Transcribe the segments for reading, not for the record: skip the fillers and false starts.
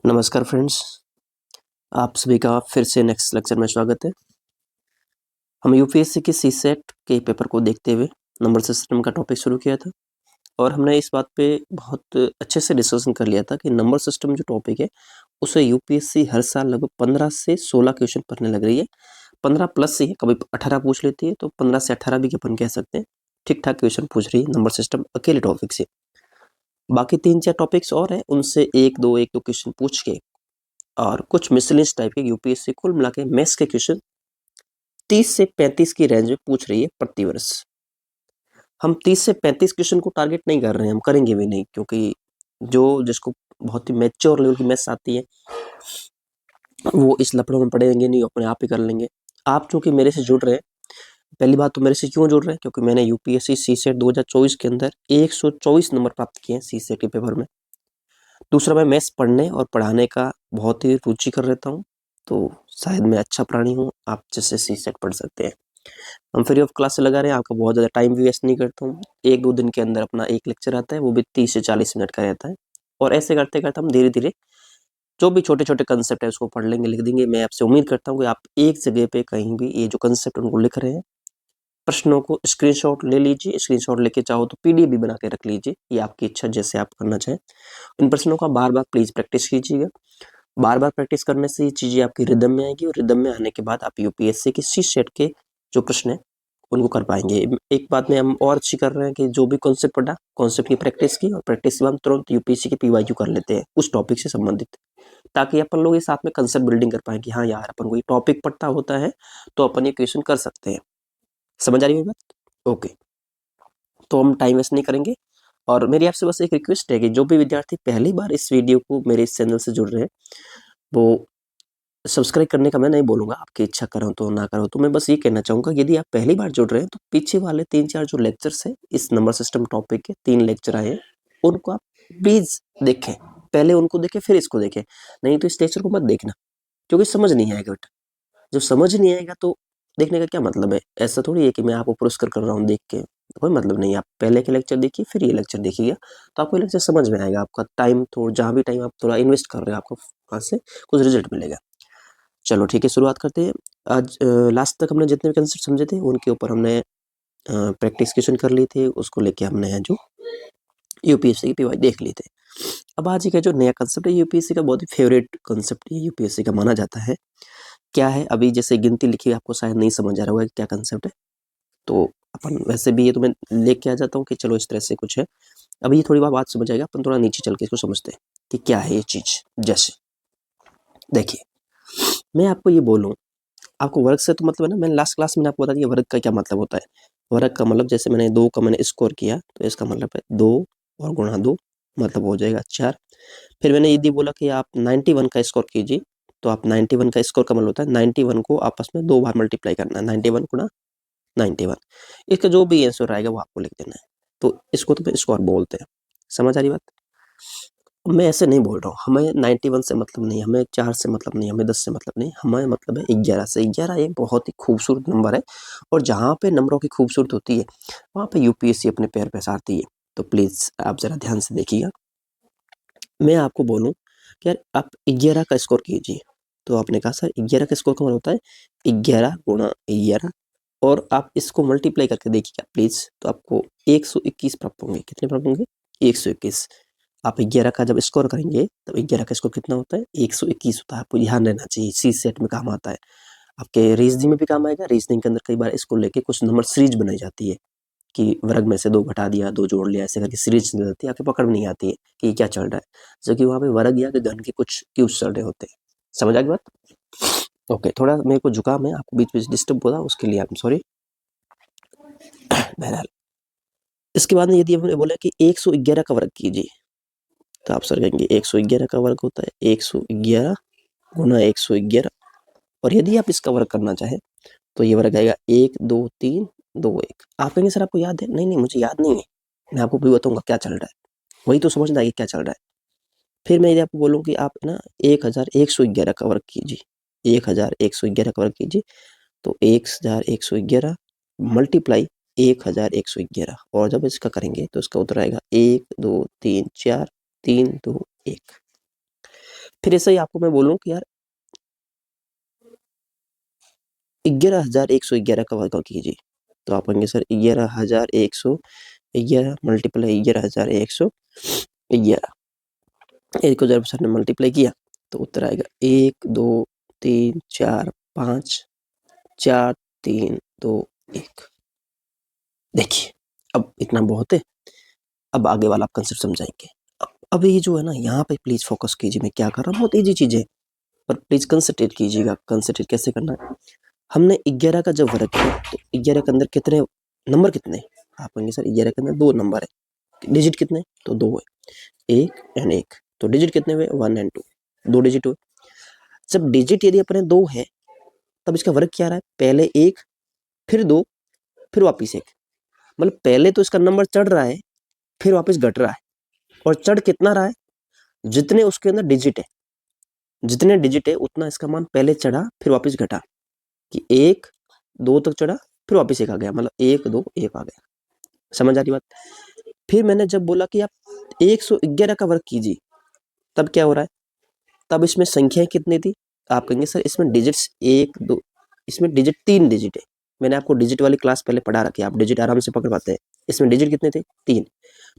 नमस्कार फ्रेंड्स, आप सभी का फिर से नेक्स्ट लेक्चर में स्वागत है। हम यूपीएससी के सीसेट के पेपर को देखते हुए नंबर सिस्टम का टॉपिक शुरू किया था और हमने इस बात पे बहुत अच्छे से डिस्कशन कर लिया था कि नंबर सिस्टम जो टॉपिक है उसे यूपीएससी हर साल लगभग 15 से 16 क्वेश्चन पढ़ने लग रही है। 15 प्लस ही है, कभी 18 पूछ लेती है, तो 15 से 18 भी अपन कह सकते हैं। ठीक ठाक क्वेश्चन पूछ रही है नंबर सिस्टम अकेले टॉपिक से। बाकी 3-4 टॉपिक्स और हैं, उनसे एक दो क्वेश्चन पूछ के और कुछ मिसलेनियस टाइप के यूपीएससी कुल मिला के मैथ्स के क्वेश्चन 30 से 35 की रेंज में पूछ रही है प्रति वर्ष। हम 30 से 35 क्वेश्चन को टारगेट नहीं कर रहे हैं, हम करेंगे भी नहीं, क्योंकि जो जिसको बहुत ही मैच्योर लेवल की मैथ्स आती है वो इस लफड़ों में पड़ेंगे नहीं, अपने आप ही कर लेंगे। आप चूंकि मेरे से जुड़ रहे हैं, पहली बात तो मेरे से क्यों जुड़ रहे हैं, क्योंकि मैंने यूपीएससी सीसेट 2024 के अंदर 124 नंबर प्राप्त किए हैं सीसेट के पेपर में। दूसरा, मैं मैथ्स पढ़ने और पढ़ाने का बहुत ही रुचि कर रहता हूँ, तो शायद मैं अच्छा प्राणी हूँ, आप जैसे सीसेट पढ़ सकते हैं। हम फ्री ऑफ क्लास से लगा रहे हैं, आपका बहुत ज़्यादा टाइम भी वेस्ट नहीं करता हूँ। 1-2 दिन के अंदर अपना एक लेक्चर आता है, वो भी 30 से 40 मिनट का रहता है, और ऐसे करते करते हम धीरे धीरे जो भी छोटे छोटे कंसेप्ट है उसको पढ़ लेंगे, लिख देंगे। मैं आपसे उम्मीद करता हूँ कि आप एक जगह पे कहीं भी ये जो कंसेप्ट उनको लिख रहे हैं, प्रश्नों को स्क्रीनशॉट ले लीजिए। स्क्रीनशॉट लेके चाहो तो पीडीएफ भी बना के रख लीजिए, ये आपकी इच्छा, जैसे आप करना चाहें। इन प्रश्नों का बार बार प्लीज प्रैक्टिस कीजिएगा। बार बार प्रैक्टिस करने से ये चीज़ें आपकी रिदम में आएगी, और रिदम में आने के बाद आप यूपीएससी की सी सेट के जो प्रश्न है उनको कर पाएंगे। एक बात में हम और अच्छी कर रहे हैं कि जो भी कॉन्सेप्ट पढ़ा, कॉन्सेप्ट की प्रैक्टिस की, और प्रैक्टिस के बाद तुरंत यूपीएससी के पीवाईक्यू कर लेते हैं उस टॉपिक से संबंधित, ताकि अपन लोग ये साथ में कंसेप्ट बिल्डिंग कर पाए कि हाँ यार, अपन को ये टॉपिक पढ़ता होता है तो अपन ये क्वेश्चन कर सकते हैं। समझ आ रही है बात? ओके, तो हम टाइम वेस्ट नहीं करेंगे। और मेरी आपसे बस एक रिक्वेस्ट है कि जो भी विद्यार्थी पहली बार इस वीडियो को मेरे इस चैनल से जुड़ रहे हैं, वो सब्सक्राइब करने का मैं नहीं बोलूँगा, आपकी इच्छा करो तो ना करो तो। मैं बस ये कहना चाहूँगा, यदि आप पहली बार जुड़ रहे हैं तो पीछे वाले 3-4 जो लेक्चर्स हैं इस नंबर सिस्टम टॉपिक के, 3 लेक्चर आए हैं, उनको आप प्लीज़ देखें। पहले उनको देखें फिर इसको देखें, नहीं तो इस लेक्चर को मत देखना, क्योंकि समझ नहीं आएगा बेटा। जब समझ नहीं आएगा तो देखने का क्या मतलब है? ऐसा थोड़ी है कि मैं आपको पुरस्कार कर रहा हूँ देख के, कोई मतलब नहीं है। आप पहले के लेक्चर देखिए, फिर ये लेक्चर देखिएगा, तो आपको ये लेक्चर समझ में आएगा। आपका टाइम, तो जहाँ भी टाइम आप थोड़ा इन्वेस्ट कर रहे हो, आपको वहाँ से कुछ रिजल्ट मिलेगा। चलो ठीक है, शुरुआत करते हैं। आज लास्ट तक हमने जितने भी कंसेप्ट समझे थे उनके ऊपर हमने प्रैक्टिस क्वेश्चन कर ली थी, उसको लेके हमने है जो यूपीएससी की पीवाई देख ली थे। अब आज का जो नया कंसेप्ट है यूपीएससी का, बहुत ही फेवरेट कंसेप्ट ये यूपीएससी का माना जाता है। क्या है, अभी जैसे गिनती लिखी आपको शायद नहीं समझ आ रहा होगा कि क्या कंसेप्ट है, तो अपन वैसे भी ये तो मैं लेके आ जाता हूँ कि चलो इस तरह से कुछ है। अभी ये थोड़ी बात समझ आएगा, अपन थोड़ा नीचे चल के इसको समझते हैं कि क्या है ये चीज। जैसे देखिए, मैं आपको ये बोलूँ, आपको वर्ग से तो मतलब है ना, मैंने लास्ट क्लास में आपको बता दिया वर्ग का क्या मतलब होता है। वर्ग का मतलब, जैसे मैंने 2 का मैंने स्कोर किया तो इसका मतलब है 2 और गुणा 2 मतलब हो जाएगा 4। फिर मैंने यदि बोला कि आप 91 का स्कोर कीजिए, तो आप 91 का स्कोर का मतलब होता है 91 को आपस में 2 बार मल्टीप्लाई करना है, 91 गुणा 91। इसका जो भी आंसर आएगा वो आपको लिख देना है, तो इसको तो स्कोर बोलते हैं। समझ आ रही बात? मैं ऐसे नहीं बोल रहा हूँ, हमें 91 से मतलब नहीं, हमें 4 से मतलब नहीं, हमें 10 से मतलब नहीं, हमें मतलब है 11 से। 11 एक बहुत ही खूबसूरत नंबर है, और जहाँ पे नंबरों की खूबसूरत होती है वहाँ पे यूपीएससी अपने पैर पसारती है। तो प्लीज़ आप ज़रा ध्यान से देखिएगा। मैं आपको बोलूँ कि यार आप 11 का स्कोर कीजिए, तो आपने कहा सर 11 का स्कोर का मतलब होता है 11 गुणा 11, और आप इसको मल्टीप्लाई करके देखिएगा प्लीज़, तो आपको 121 प्राप्त होंगे। कितने प्राप्त होंगे? 121। आप 11 का जब स्कोर करेंगे तब 11 का स्कोर कितना होता है? 121 होता है। आपको ध्यान रहना चाहिए, सी सेट में काम आता है, आपके रीजनिंग में भी काम आएगा। रीजनिंग के अंदर कई बार इसको लेके कुछ नंबर सीरीज बनाई जाती है कि वर्ग में से 2 घटा दिया, 2 जोड़ लिया, ऐसे करके सीरीज चल जाती है, आपको पकड़ में नहीं आती है कि ये क्या चल रहा है, जबकि वहाँ पे वर्ग या घन के कुछ क्यूज चल रहे होते हैं। समझ आ गई बात? ओके, थोड़ा मेरे को जुकाम है, आपको बीच बीच डिस्टर्ब हो रहा है, उसके लिए आप सॉरी। बहरहाल, इसके बाद में यदि हमने बोला कि 111 का वर्ग कीजिए, तो आप सर कहेंगे 111 का वर्ग होता है 111 गुना 111, और यदि आप इसका वर्ग करना चाहें तो ये वर्ग आएगा 1 2 3 2 1। आप कहेंगे सर आपको याद है? नहीं नहीं, मुझे याद नहीं है, मैं आपको भी बताऊंगा क्या चल रहा है, वही तो समझना है कि क्या चल रहा है। फिर मैं यदि आपको बोलूँ कि आप ना 1111 का वर्ग कीजिए, 1111 का वर्ग कीजिए, तो 1111 मल्टीप्लाई 1111, और जब इसका करेंगे तो इसका उत्तर आएगा 1 2 3 4 3 2 1। फिर ऐसे ही आपको मैं बोलूँ कि यार 11,111 का वर्ग कीजिए, तो आप कहेंगे सर 11,111 मल्टीप्लाई 11,111, एक को जब सर ने मल्टीप्लाई किया तो उत्तर आएगा 1 2 3 4 5 4 3 2 1। देखिए अब इतना बहुत है, अब आगे वाला आप कंसेप्ट समझाएंगे। अब ये जो है ना, यहाँ पे प्लीज फोकस कीजिए, मैं क्या कर रहा हूँ, बहुत ईजी चीज है, पर प्लीज कंसंट्रेट कीजिएगा। कंसंट्रेट कैसे करना है, हमने 11 का जब वर्ग किया तो 11 के अंदर कितने नंबर कितने, आप कहेंगे सर 11 के अंदर 2 नंबर है, डिजिट कितने, तो 2 है, 1 एंड 1, तो डिजिट कितने हुए 1 एंड 2, 2 डिजिट हुए। जब डिजिट यदि अपने 2 है तब इसका वर्ग क्या रहा है, पहले 1 फिर 2 फिर वापिस 1, मतलब पहले तो इसका नंबर चढ़ रहा है फिर वापस घट रहा है, और चढ़ कितना रहा है, जितने उसके अंदर डिजिट है, जितने डिजिट है उतना इसका मान पहले चढ़ा फिर वापस घटा, कि 1 2 तक चढ़ा फिर वापस 1 आ गया, मतलब 1 2 1 आ गया। समझ आ रही बात। फिर मैंने जब बोला कि आप 111 का वर्ग कीजिए, तब क्या हो रहा है, तब इसमें संख्याएं कितनी थी, आप कहेंगे सर इसमें डिजिट्स 1 2, इसमें डिजिट 3 डिजिट है, मैंने आपको डिजिट वाली क्लास पहले पढ़ा रखी है, आप डिजिट आराम से पकड़ पाते हैं। इसमें डिजिट कितने थे 3,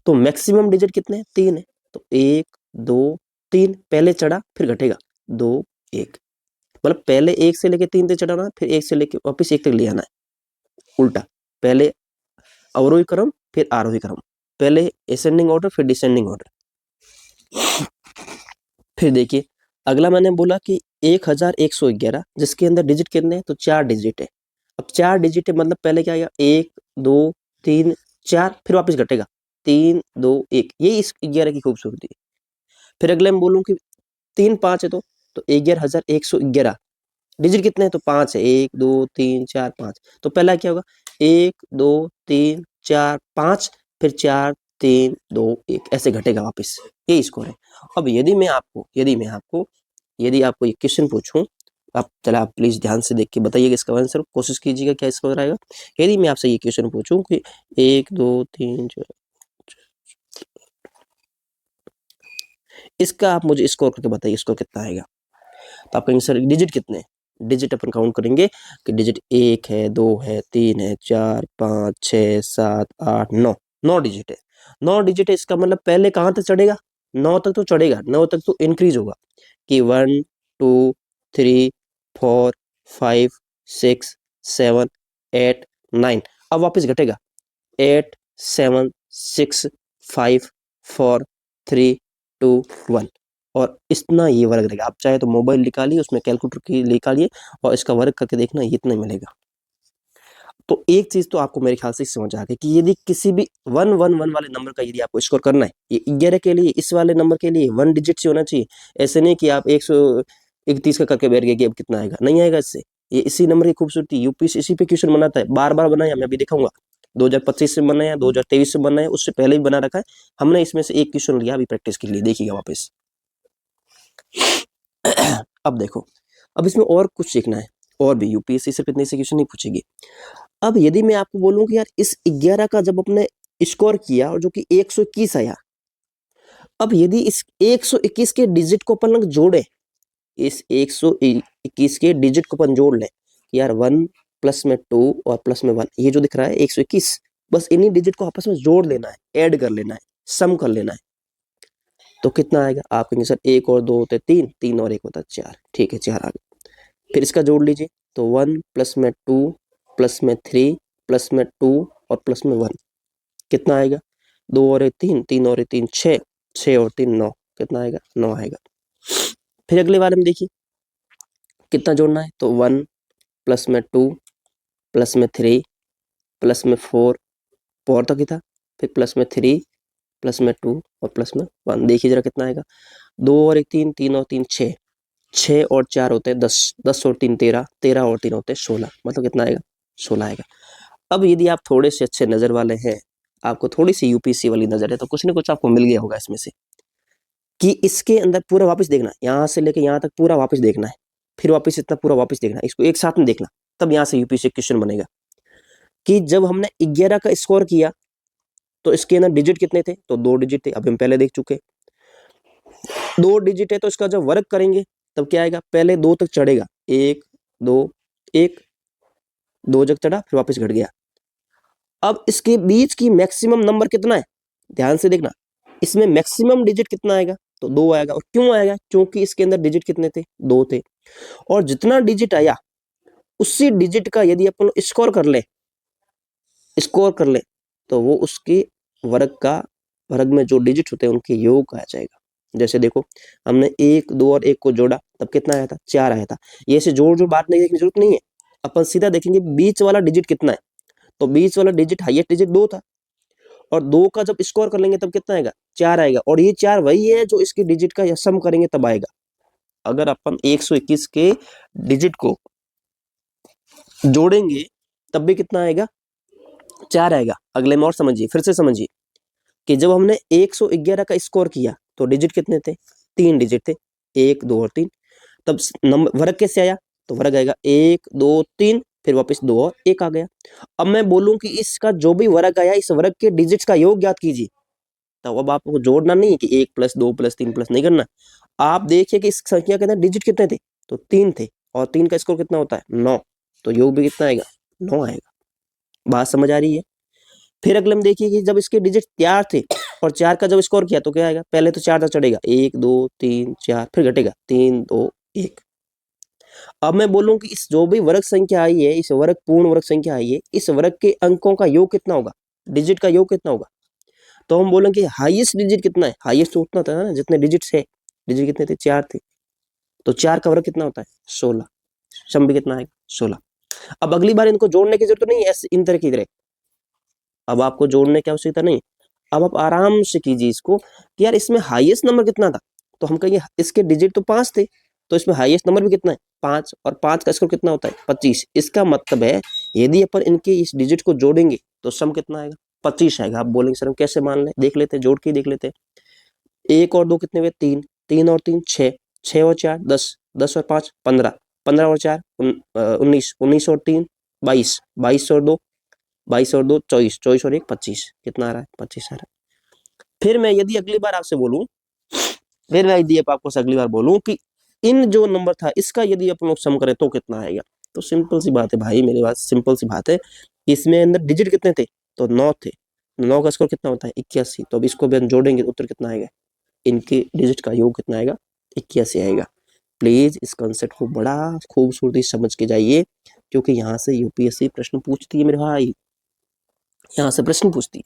तो मैक्सिमम डिजिट कितने हैं 3 है, तो 1 2 3 पहले चढ़ा फिर घटेगा 2 1, मतलब पहले 1 से लेके 3 तक चढ़ाना, फिर 1 से लेके वापस 1 तक ले आना है, उल्टा, पहले अवरोही क्रम फिर आरोही क्रम, पहले असेंडिंग ऑर्डर फिर डिसेंडिंग ऑर्डर। फिर देखिए अगला मैंने बोला कि 1111 जिसके अंदर डिजिट कितने हैं, तो 4 डिजिट है। अब 4 डिजिट है मतलब पहले क्या आएगा 1 2 3 4 फिर वापस घटेगा 3 2 1, यही इस 11 की खूबसूरती है। फिर अगले मैं बोलूँ कि 3 5 है, तो 11,111 डिजिट कितने हैं, तो 5 है, 1 2 3 4 5, तो पहला क्या होगा 1 2 3 4 5 फिर 4 3 2 1, ऐसे घटेगा वापस, यही स्कोर है। अब यदि आपको ये क्वेश्चन पूछूं, आप चला आप प्लीज ध्यान से देख के बताइएगा इसका आंसर, कोशिश कीजिएगा क्या स्कोर आएगा। यदि मैं आपसे ये क्वेश्चन पूछूं कि 1 2 3 4, इसका आप मुझे स्कोर करके बताइए स्कोर कितना आएगा, तो आप कहेंगे सर डिजिट कितने, डिजिट अपन काउंट करेंगे कि डिजिट 1 है 2 है 3 है 4 5 6 7 8 9, 9 डिजिट है, 9 डिजिट है, इसका मतलब पहले कहाँ तक चढ़ेगा, 9 तक तो चढ़ेगा, 9 तक तो इंक्रीज होगा कि 1 2 3 4 5 6 7 8 9, अब वापस घटेगा 8 7 6 5 4 3 2 1, और इतना ये वर्ग रहेगा। आप चाहे तो मोबाइल निकालिए, उसमें कैलकुलेटर की निकालिए और इसका वर्ग करके देखना, ये इतना मिलेगा। तो एक चीज तो आपको मेरे ख्याल से समझ आ गई कि यदि किसी भी 111 वाले नंबर का यदि आपको स्कोर करना है, ये 11 के लिए इस वाले नंबर के लिए 1 डिजिट से होना चाहिए, ऐसे नहीं कि आप 131 का करके बैठ गए कि अब कितना आएगा, नहीं आएगा इससे। ये इसी नंबर की खूबसूरती, यूपीएससी इसी पे क्वेश्चन बनाता है, बार बार बनाया, मैं अभी दिखाऊंगा 2025 से बनाया, 2023 से बनाया, उससे पहले भी बना रखा है हमने, इसमें से एक क्वेश्चन लिया अभी प्रैक्टिस के लिए, देखिएगा वापस। अब देखो, अब इसमें और कुछ सीखना है, और भी यूपीएससी सिर्फ इतने से क्वेश्चन नहीं पूछेगी। अब यदि मैं आपको बोलूं कि यार इस 11 का जब अपने स्कोर किया और जो कि 121 आया, अब यदि इस 121 के डिजिट को अपन लोग जोड़े, इस 121 के डिजिट को अपन जोड़ लें, यार 1 प्लस में 2 और प्लस में 1, ये जो दिख रहा है 121, बस इन्हीं डिजिट को आपस में जोड़ लेना है, ऐड कर लेना है, सम कर लेना है, तो कितना आएगा, आप कहेंगे सर 1 और 2 होते 3, 3 और 1 होता 4, ठीक है 4 आ गया। फिर इसका जोड़ लीजिए, तो 1 प्लस में 2 प्लस में 3 प्लस में 2 और प्लस में 1, कितना आएगा, 2 और 1 3, 3 और 1 3 6, 6 और 3 9, कितना आएगा 9 आएगा। फिर अगले वाले में देखिए कितना जोड़ना है, तो 1 प्लस में 2 प्लस में 3 प्लस में 4 तक ही था, फिर प्लस में 3 प्लस में 2 और प्लस में 1, देखिए जरा कितना आएगा, 2 और 1 3, 3 और 3 6, 6 और 4 होते हैं 10, 10 और 3 13, 13 और 3 होते हैं 16, मतलब कितना आएगा 16 आएगा। अब यदि आप थोड़े से अच्छे नजर वाले हैं, आपको थोड़ी सी यूपीएससी वाली नजर है, तो कुछ ना कुछ आपको मिल गया होगा इसमें से, कि इसके अंदर पूरा वापस देखना, यहाँ से लेके यहाँ तक पूरा वापस देखना है, फिर वापस इतना पूरा वापस देखना है, इसको एक साथ में देखना, तब यहाँ से यूपीएससी क्वेश्चन बनेगा। कि जब हमने 11 का स्कोर किया तो इसके अंदर डिजिट कितने थे, तो 2 डिजिट थे, अभी हम पहले देख चुके। 2 डिजिट है तो इसका जब वर्ग करेंगे तब क्या आएगा, पहले 2 तक चढ़ेगा, 1 2 1, 2 जग चढ़ा फिर वापस घट गया। अब इसके बीच की मैक्सिमम नंबर कितना है, ध्यान से देखना, इसमें मैक्सिमम डिजिट कितना आएगा, तो 2 आएगा। और क्यों आएगा, क्योंकि इसके अंदर डिजिट कितने थे, 2 थे। और जितना डिजिट आया उसी डिजिट का यदि अपन स्कोर कर ले तो वो उसके वर्ग में जो डिजिट होते हैं उनके योग आ जाएगा। जैसे देखो, हमने 1 2 और 1 को जोड़ा तब कितना आया था, 4 आया था। ये ऐसे जोड़ बात नहीं देखने की जरूरत नहीं है, अपन सीधा देखेंगे बीच वाला डिजिट कितना है, तो बीच वाला डिजिट हाईएस्ट डिजिट 2 था, और 2 का जब स्कोर कर लेंगे तब कितना आएगा, 4 आएगा। और ये 4 वही है जो इसके डिजिट का सम करेंगे तब आएगा। अगर अपन 121 के डिजिट को जोड़ेंगे तब भी कितना आएगा, 4 आएगा। अगले में और समझिए, फिर से समझिए कि जब हमने 111 का स्कोर किया तो डिजिट कितने थे, 3 डिजिट थे, 1 2 और 3। तब नंबर वर्ग कैसे आया, तो वर्ग आएगा 1 2 3 फिर वापस 2 और 1 आ गया। अब मैं बोलूं कि इसका जो भी वर्ग आया इस वर्ग के डिजिट्स का योग ज्ञात कीजिए, तो अब आपको जोड़ना नहीं है कि 1 + 2 + 3 प्लस नहीं करना। आप देखिए कि इस संख्या के अंदर डिजिट कितने थे, तो 3 थे, और 3 का स्कोर कितना होता है, 9, तो योग भी कितना आएगा, 9 आएगा। बात समझ आ रही है। फिर अगले में देखिए कि जब इसके डिजिट 4 थे और 4 का जब स्कोर किया तो क्या आएगा, पहले तो 4 तक चढ़ेगा, 1 2 3 4 फिर घटेगा 3 2 1। अब मैं बोलूं कि इस जो भी वर्ग संख्या आई है, इस वर्ग पूर्ण वर्ग संख्या आई है, इस वर्ग के अंकों का योग कितना होगा, डिजिट का योग कितना होगा, तो हम बोलेंगे हाईएस्ट डिजिट कितना है, हाईएस्ट तो उतना था ना जितने डिजिट्स है। डिजिट कितने थे, 4 थे, तो 4 का वर्ग कितना होता है, 16। सम भी कितना आएगा, 16। अब अगली बार इनको जोड़ने की जरूरत नहीं है ऐसे इन तरह की तरह, अब आपको जोड़ने की आवश्यकता नहीं। अब आप आराम से कीजिए इसको कि यार इसमें हाईएस्ट नंबर कितना था, तो हम कहेंगे इसके डिजिट तो 5 थे, तो इसमें हाईएस्ट नंबर भी कितना है, 5, और 5 का स्कोर कितना होता है, 25। इसका मतलब है यदि अपन इनके इस डिजिट को जोड़ेंगे तो सम कितना आएगा, 25 आएगा। आप बोलेंगे सर हम कैसे मान लें, देख लेते हैं, जोड़ के ही देख लेते हैं। 1 और 2 कितने हुए, 3, 3 और 3 6, 6 और 4 10, 10 और 5 15, 15 और 4 19, 19 और 3 22, 22 और 2 22 और 2 24, 24 और 1 25, कितना आ रहा है, 25 आ रहा है। फिर मैं यदि अगली बार आपसे बोलूं, फिर मैं यदि आपको अगली बार बोलूं कि इन जो नंबर था इसका यदि अपन लोग सम करें तो कितना आएगा, तो सिंपल सी बात है भाई, मेरे पास सिंपल सी बात है, इसमें अंदर डिजिट कितने थे, तो 9 थे, 9 का स्कोर कितना होता है, 81। तो अब इसको भी हम जोड़ेंगे तो उत्तर कितना आएगा, इनके डिजिट का योग कितना आएगा, 81 आएगा। प्लीज इस कॉन्सेप्ट को बड़ा खूबसूरती समझ के जाइए, क्योंकि यहाँ से यूपीएससी प्रश्न पूछती है मेरे भाई, यहाँ से प्रश्न पूछती है।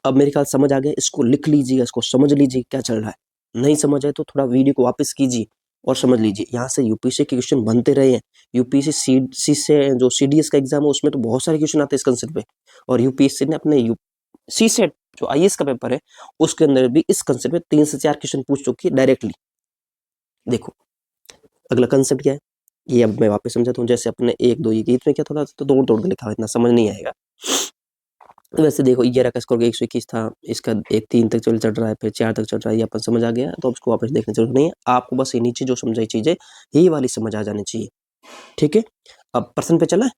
अब मेरे ख्याल समझ आ गया, इसको लिख लीजिए, इसको समझ लीजिए क्या चल रहा है। नहीं समझ आए तो थोड़ा वीडियो को वापस कीजिए और समझ लीजिए। यहाँ से यूपीएससी के क्वेश्चन बनते रहे हैं। यूपीएससी सी से जो सीडीएस का एग्जाम है उसमें तो बहुत सारे क्वेश्चन आते हैं इस कंसेप्ट पे, और यूपीएससी ने अपने सी सेट जो आईएएस का पेपर है उसके अंदर भी इस कंसेप्ट में 3 से 4 क्वेश्चन पूछ चुकी है डायरेक्टली। देखो अगला कंसेप्ट क्या है, ये अब मैं वापस समझाता हूँ। जैसे अपने 1 2 ये गीत में क्या थोड़ा तो दौड़ दौड़ के लिखा हुआ, इतना समझ नहीं आएगा। वैसे देखो 11 का स्कोर 121 था, इसका एक 3 तक चढ़ रहा है, फिर 4 तक चढ़ रहा है, ये अपन समझ आ गया। तो अब इसको वापस देखने की जरूरत नहीं है, आपको बस ये नीचे जो समझाई चीजें यही वाली समझ आ जानी चाहिए। ठीक है, अब प्रश्न पे चला है,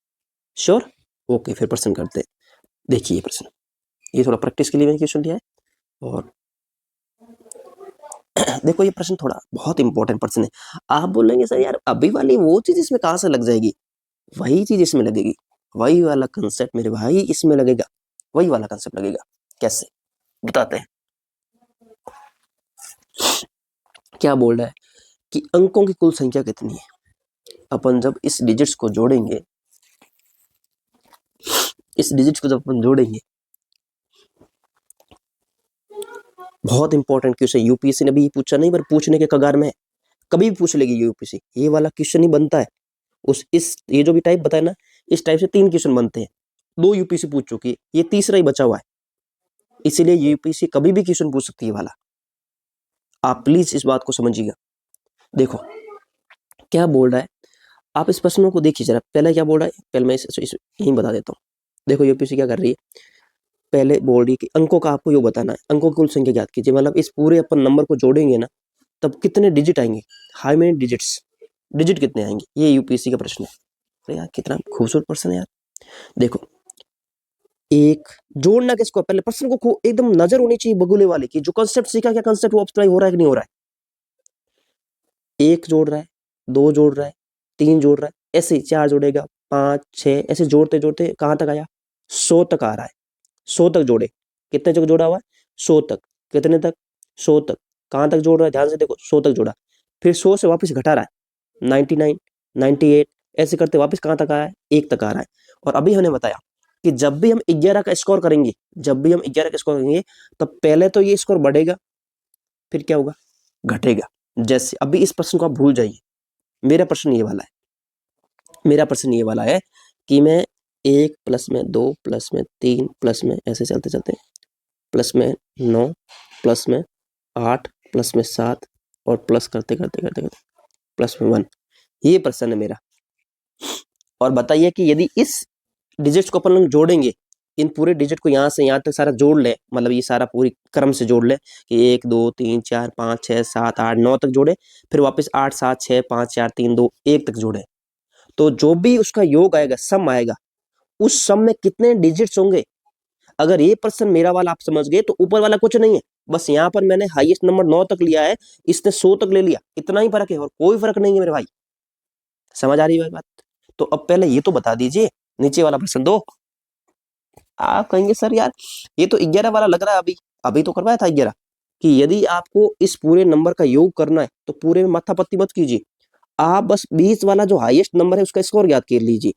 श्योर, ओके, फिर प्रश्न करते हैं। देखिए ये प्रश्न, ये थोड़ा प्रैक्टिस के लिए मैंने क्वेश्चन दिया है, और देखो ये प्रश्न थोड़ा बहुत इंपॉर्टेंट प्रश्न है। आप बोलेंगे सर यार अभी वाली वो चीज इसमें कहाँ से लग जाएगी, वही चीज इसमें लगेगी, वही वाला कंसेप्ट मेरे भाई इसमें लगेगा, वही वाला कंसेप्ट लगेगा। कैसे बताते हैं। क्या बोल रहा है कि अंकों की कुल संख्या कितनी है। अपन जब इस डिजिट्स को जोड़ेंगे, इस डिजिट्स को जब अपन जोड़ेंगे, बहुत इंपॉर्टेंट क्वेश्चन, यूपीएससी ने भी पूछा नहीं पर पूछने के कगार में है, कभी भी पूछ लेगी यूपीएससी, ये वाला क्वेश्चन ही बनता है। उस इस ये जो भी टाइप बताया ना, इस टाइप से 3 क्वेश्चन बनते हैं, 2 यूपीएससी पूछ चुकी है, ये तीसरा ही बचा हुआ है, इसीलिए यूपीएससी कभी भी क्वेश्चन पूछ सकती है वाला। आप प्लीज इस बात को समझिएगा। देखो क्या बोल रहा है, आप इस प्रश्नों को देखिए जरा, पहले क्या बोल रहा है, पहले मैं यही बता देता हूँ। देखो यूपीएससी क्या कर रही है, पहले बोल रही है कि अंकों का आपको यो बताना है, अंकों की कुल संख्या ज्ञात कीजिए। मतलब इस पूरे अपन नंबर को जोड़ेंगे ना तब कितने डिजिट आएंगे, हाउ मेनी डिजिट्स, डिजिट कितने आएंगे, ये यूपीएससी का प्रश्न है। तो यार कितना खूबसूरत प्रश्न है यार। देखो एक जोड़ना किसको, पहले प्रश्न को एकदम नजर होनी चाहिए बगुले वाले की, जो कंसेप्ट सीखा क्या कंसेप्ट वो अप्लाई हो रहा है कि नहीं हो रहा है। 1 जोड़ रहा है, 2 जोड़ रहा है, 3 जोड़ रहा है, ऐसे 4 जोड़ेगा, 5 6 ऐसे जोड़ते जोड़ते कहाँ तक आया, 100 तक आ रहा है। 100 तक जोड़े, कितने तक जोड़ा हुआ है, 100 तक, कितने तक, 100 तक, कहाँ तक जोड़ रहा है, ध्यान से देखो, 100 तक जोड़ा, फिर 100 से वापस घटा रहा है, 99 98 ऐसे करते वापस कहाँ तक आया है, 1 तक आ रहा है। और अभी हमने बताया कि जब भी हम 11 का स्कोर करेंगे, जब भी हम 11 का स्कोर करेंगे, तो पहले तो ये स्कोर बढ़ेगा, फिर क्या होगा, घटेगा। जैसे अभी इस प्रश्न को आप भूल जाइए, मेरा प्रश्न ये वाला है, मेरा प्रश्न ये वाला है कि मैं 1 प्लस में 2 प्लस में 3 प्लस में ऐसे चलते चलते प्लस में 9 प्लस में 8 प्लस में 7 और प्लस करते करते करते करते प्लस में 1, ये प्रश्न है मेरा। और बताइए कि यदि इस डिजिट्स को अपन लोग जोड़ेंगे, इन पूरे डिजिट को यहाँ से यहाँ तक सारा जोड़ ले, मतलब ये सारा पूरी क्रम से जोड़ ले कि 1 2 3 4 5 6 7 8 9 तक जोड़े, फिर वापस 8 7 6 5 4 3 2 1 तक जोड़े, तो जो भी उसका योग आएगा, सम आएगा, उस सम में कितने डिजिट्स होंगे। अगर ये प्रश्न मेरा वाला आप समझ गए तो ऊपर वाला कुछ नहीं है, बस यहाँ पर मैंने हाईएस्ट नंबर 9 तक लिया है, इसने 100 तक ले लिया, इतना ही फर्क है और कोई फर्क नहीं है मेरे भाई। समझ आ रही है बात? तो अब पहले ये तो बता दीजिए, नीचे वाला प्रश्न दो। आप कहेंगे सर यार ये तो 11 वाला लग रहा है, अभी अभी तो करवाया था 11, कि यदि आपको इस पूरे नंबर का योग करना है तो पूरे में माथापत्ती मत कीजिए, आप बस 20 वाला जो हाईएस्ट नंबर है उसका स्कोर याद कर लीजिए।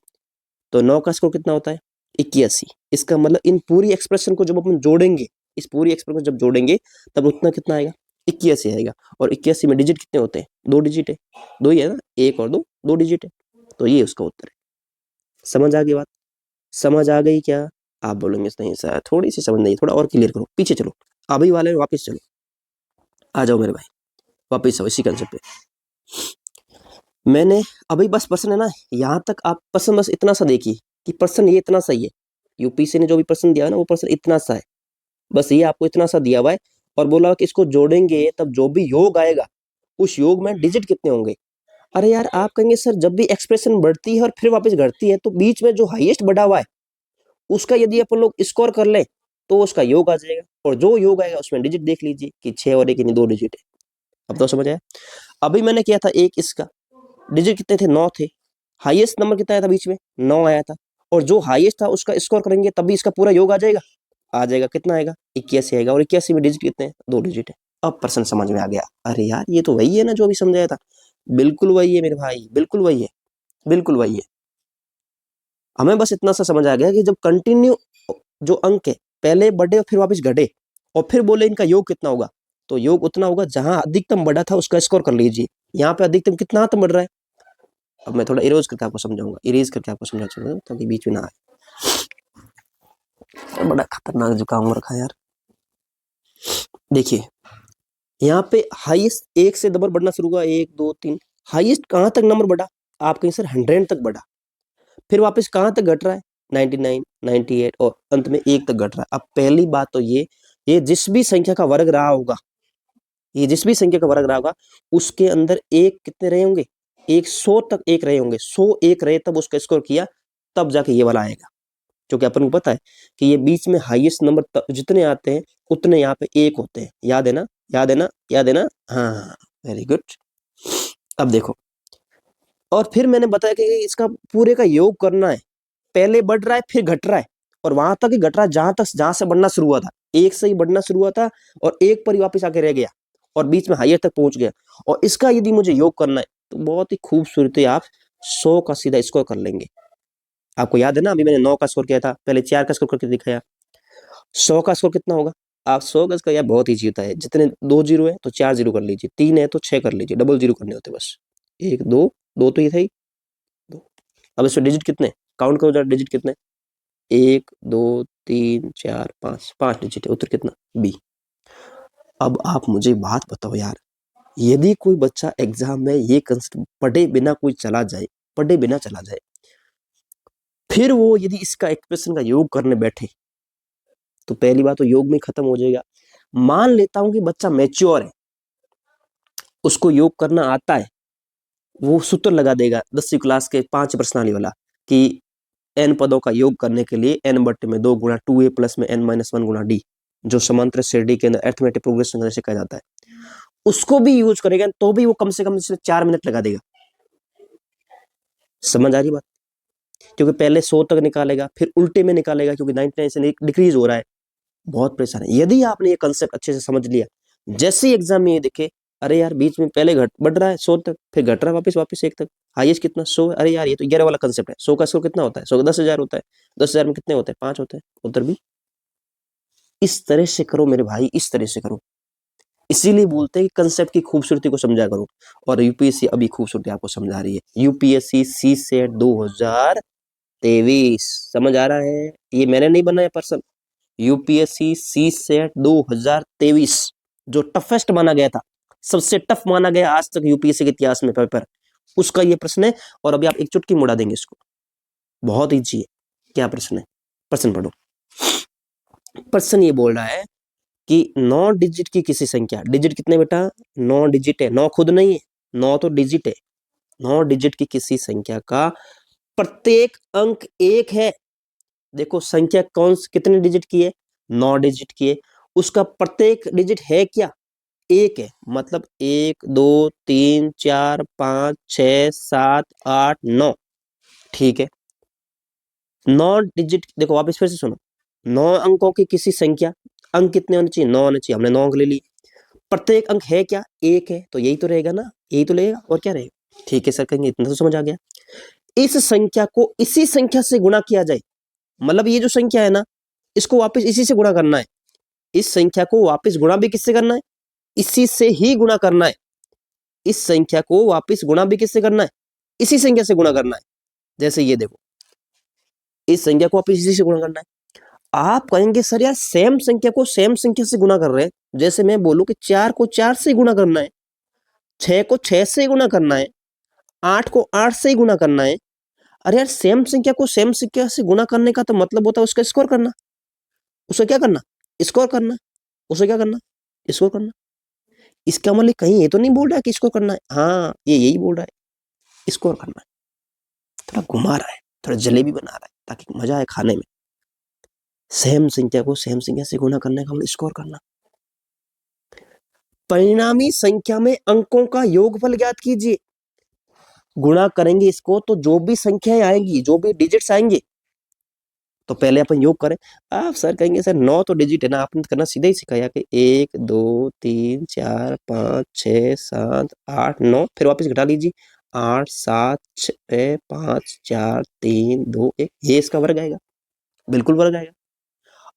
तो 9 का स्कोर कितना होता है, 81। इसका मतलब इन पूरी एक्सप्रेशन को जब अपन जोड़ेंगे, इस पूरी एक्सप्रेशन को जब जोड़ेंगे तब उतना कितना आएगा, 81 आएगा। और 81 में डिजिट कितने होते हैं, 2 डिजिट है, 2 ही है ना, 1 और 2, 2 डिजिट है, तो ये उसका उत्तर है। समझ आ गई बात, समझ आ गई क्या? आप बोलेंगे नहीं सर थोड़ी सी समझ नहीं, थोड़ा और क्लियर करो, पीछे चलो, अभी वाले में वापस चलो, आ जाओ मेरे भाई, वापस आओ इसी कंसेप्ट पे। मैंने अभी बस प्रश्न है ना, यहाँ तक आप प्रश्न बस इतना सा देखिए कि प्रश्न ये इतना सही है, यूपीएससी ने जो भी प्रश्न दिया है ना वो प्रश्न इतना सा है, बस ये आपको इतना सा दिया हुआ है और बोला कि इसको जोड़ेंगे तब जो भी योग आएगा उस योग में डिजिट कितने होंगे। अरे यार आप कहेंगे सर जब भी एक्सप्रेशन बढ़ती है और फिर वापस घटती है तो बीच में जो हाईएस्ट बढ़ा हुआ है उसका यदि अपन लोग स्कोर कर ले तो उसका योग आ जाएगा, और जो योग आएगा उसमें डिजिट देख लीजिए कि 6 और 1 यानी 2 डिजिट है। अब तो समझ आया। अभी मैंने किया था एक इसका, डिजिट कितने थे, 9 थे, हाईएस्ट नंबर कितना आया था बीच में, 9 आया था, और जो हाईएस्ट था उसका स्कोर करेंगे तभी इसका पूरा योग आ जाएगा, आ जाएगा, कितना आएगा, 81 आएगा, और 81 में डिजिट कितने हैं, 2 डिजिट है। अब प्रश्न समझ में आ गया, अरे यार ये तो वही है ना जो अभी समझाया था, बिल्कुल वही है मेरे भाई, बिल्कुल वही है, बिल्कुल वही है। हमें बस इतना सा समझ आ गया कि जब कंटिन्यू जो अंक है पहले बढ़े और फिर वापस घटे और फिर बोले इनका योग कितना होगा, तो योग उतना होगा जहां अधिकतम बढ़ा था उसका स्कोर कर लीजिए। यहाँ पे अधिकतम कितना बढ़ रहा है, अब मैं थोड़ा इरेज करके आपको समझाऊंगा, इरेज करके आपको समझा चुका ताकि बीच में ना आए। बड़ा खतरनाक जुकाम हो रखा है यार। देखिए यहाँ पे हाईएस्ट 1 से नंबर बढ़ना शुरू हुआ, 1 2 3, हाईएस्ट कहाँ तक नंबर बढ़ा, आप कहीं सर 100 तक बढ़ा, फिर वापस कहाँ तक घट रहा है, 99 98 और अंत में 1 तक घट रहा है। अब पहली बात तो ये जिस भी संख्या का वर्ग रहा होगा, ये जिस भी संख्या का वर्ग रहा होगा उसके अंदर एक कितने रहे होंगे, 100 तक एक रहे होंगे, 100 एक रहे तब उसका स्कोर किया, तब जाके ये वाला आएगा। क्योंकि अपन को पता है कि ये बीच में हाईएस्ट नंबर जितने आते हैं उतने यहाँ पे एक होते हैं, याद है ना, याद है ना, याद है ना, हाँ वेरी गुड। अब देखो, और फिर मैंने बताया कि इसका पूरे का योग करना है, पहले बढ़ रहा है फिर घट रहा है, और वहां तक ही घट रहा है जहां से बढ़ना शुरू हुआ था, एक से ही बढ़ना शुरू हुआ था और एक पर ही वापस आके रह गया और बीच में हाईएस्ट तक पहुंच गया, और इसका यदि मुझे योग करना है तो बहुत ही खूबसूरती आप 100 का सीधा स्कोर कर लेंगे। आपको याद है ना अभी मैंने 9 का स्कोर किया था, पहले 4 का स्कोर करके दिखाया, 100 का स्कोर कितना होगा, आप 100 का स्कोर यार बहुत ईजी होता है, जितने 2 जीरो है तो 4 जीरो कर लीजिए, 3 है तो 6 कर लीजिए, डबल जीरो करने होते बस, 1 2 2 तो ये था ही, 2। अब इसमें डिजिट कितने, काउंट करो जरा डिजिट कितने, 1 2 3 4 5, 5 डिजिट है, उत्तर कितना, बी। अब आप मुझे बात बताओ यार, यदि कोई बच्चा एग्जाम में ये कंसेप्ट पढ़े बिना कोई चला जाए, पढ़े बिना चला जाए, फिर वो यदि इसका एक्सप्रेशन का योग करने बैठे तो पहली बात तो योग में खत्म हो जाएगा। मान लेता हूं कि बच्चा मैच्योर है, उसको योग करना आता है, वो सूत्र लगा देगा 10वीं क्लास के 5 प्रश्नावली वाला कि n पदों का योग करने के लिए n बट्टे में 2 गुणा 2a प्लस में n माइनस 1 गुणा d, जो समांतर श्रेणी के अंदर अरिथमेटिक प्रोग्रेशन से कहा जाता है, उसको भी यूज करेगा तो भी वो कम से कम इसमें 4 मिनट लगा देगा। समझ आ रही बात? क्योंकि पहले 100 तक निकालेगा, फिर उल्टे में निकालेगा, क्योंकि 99 से डिक्रीज हो रहा है। बहुत परेशान है। यदि आपने ये कंसेप्ट अच्छे से समझ लिया, जैसे ही एग्जाम में ये देखे, अरे यार बीच में पहले घट बढ़ रहा है 100 तक, फिर घट रहा है वापस 1 तक, हाईएस्ट कितना 100 है, अरे यार ये तो 11 वाला कंसेप्ट है। 100 का स्कोर कितना होता है? 100 का 10,000 होता है। 10,000 में कितने होते हैं? 5 होते हैं। उत्तर भी इस तरह से करो मेरे भाई, इस तरह से करो। इसीलिए बोलते हैं कि कंसेप्ट की खूबसूरती को समझा करो, और यूपीएससी अभी खूबसूरती आपको समझा रही है। यूपीएससी सी सेट 2023 समझ आ रहा है? ये मैंने नहीं बनाया पर्सन। यूपीएससी सी सेट 2023 जो टफेस्ट माना गया था, सबसे टफ माना गया आज तक यूपीएससी के इतिहास में पेपर, उसका ये प्रश्न है। और अभी आप एक चुटकी मुड़ा देंगे इसको। बहुत ईजी है। क्या प्रश्न है? प्रश्न पढ़ो। प्रश्न ये बोल रहा है कि 9 डिजिट की किसी संख्या, डिजिट कितने बेटा? 9 डिजिट है। 9 खुद नहीं है, 9 तो डिजिट है। 9 डिजिट की किसी संख्या का प्रत्येक अंक 1 है। देखो संख्या कितने डिजिट की है? 9 डिजिट की है। उसका प्रत्येक डिजिट है क्या? 1 है। मतलब 1 2 3 4 5 6 7 8 9। ठीक है। 9 डिजिट, देखो वापस फिर से सुनो। 9 अंकों की किसी संख्या, अंक कितने होने चाहिए? 9 होने चाहिए। हमने 9 अंक ले ली। प्रत्येक अंक है क्या? 1 है। तो यही तो रहेगा ना, यही तो लगेगा, और क्या रहेगा? ठीक है सर, कहेंगे इतना तो समझ आ गया। इस संख्या को इसी संख्या से गुणा किया जाए, मतलब ये जो संख्या है ना, इसको वापस इसी से गुणा करना है। इस संख्या को वापस गुणा भी किससे करना है? इसी से ही गुणा करना है। इस संख्या को वापस गुणा भी किससे करना है? इसी संख्या से गुणा करना है। जैसे ये देखो, इस संख्या को वापस इसी से गुणा करना है। आप कहेंगे सर यार सेम संख्या को सेम संख्या से गुणा कर रहे हैं। जैसे मैं बोलूं कि 4 को 4 से गुणा करना है, 6 को 6 से गुणा करना है, 8 को 8 से गुणा करना है। अरे यार सेम संख्या को सेम संख्या से गुणा करने का तो मतलब होता है उसका स्कोर करना। उसे क्या करना? स्कोर करना। उसे क्या करना? स्कोर करना। इसका मतलब कहीं ये तो नहीं बोल रहा है कि स्कोर करना है। हाँ, ये यही बोल रहा है, स्कोर करना है। थोड़ा घुमा रहा है, थोड़ा जलेबी बना रहा है ताकि मजा आए खाने में। सेम संख्या को सेम संख्या से गुणा करने का मतलब स्कोर करना। परिणामी संख्या में अंकों का योगफल ज्ञात कीजिए। गुणा करेंगे इसको तो जो भी संख्याएं आएंगी, जो भी डिजिट्स आएंगे, तो पहले अपन योग करें। आप सर कहेंगे सर 9 तो डिजिट है ना, आपने करना सीधा ही सिखाया कि 1 2 3 4 5 6 7 8 9, फिर वापस घटा लीजिए। 8 7 6 5 4 3 2 1, ये इसका वर्ग आएगा। बिल्कुल वर्ग आएगा।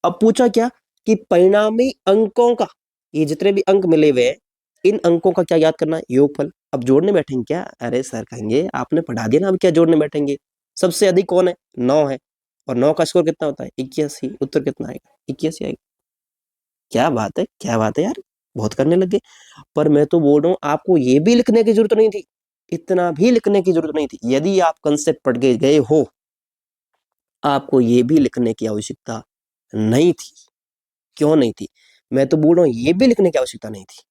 अब पूछा क्या कि परिणामी अंकों का, ये जितने भी अंक मिले हुए हैं, इन अंकों का क्या याद करना है? योगफल। अब जोड़ने बैठेंगे क्या? अरे सर कहेंगे आपने पढ़ा दिया ना, अब क्या जोड़ने बैठेंगे? सबसे अधिक कौन है? 9 है। और 9 का स्कोर कितना होता है? 81। उत्तर कितना आएगा? 81 आएगा। क्या बात है, क्या बात है यार, बहुत करने लगे। पर मैं तो बोल रहा हूँ आपको ये भी लिखने की जरूरत नहीं थी, इतना भी लिखने की जरूरत नहीं थी। यदि आप कंसेप्ट पढ़ के गए हो, आपको ये भी लिखने की आवश्यकता नहीं थी। क्यों नहीं थी? मैं तो बोल रहा हूँ ये भी लिखने की आवश्यकता नहीं थी।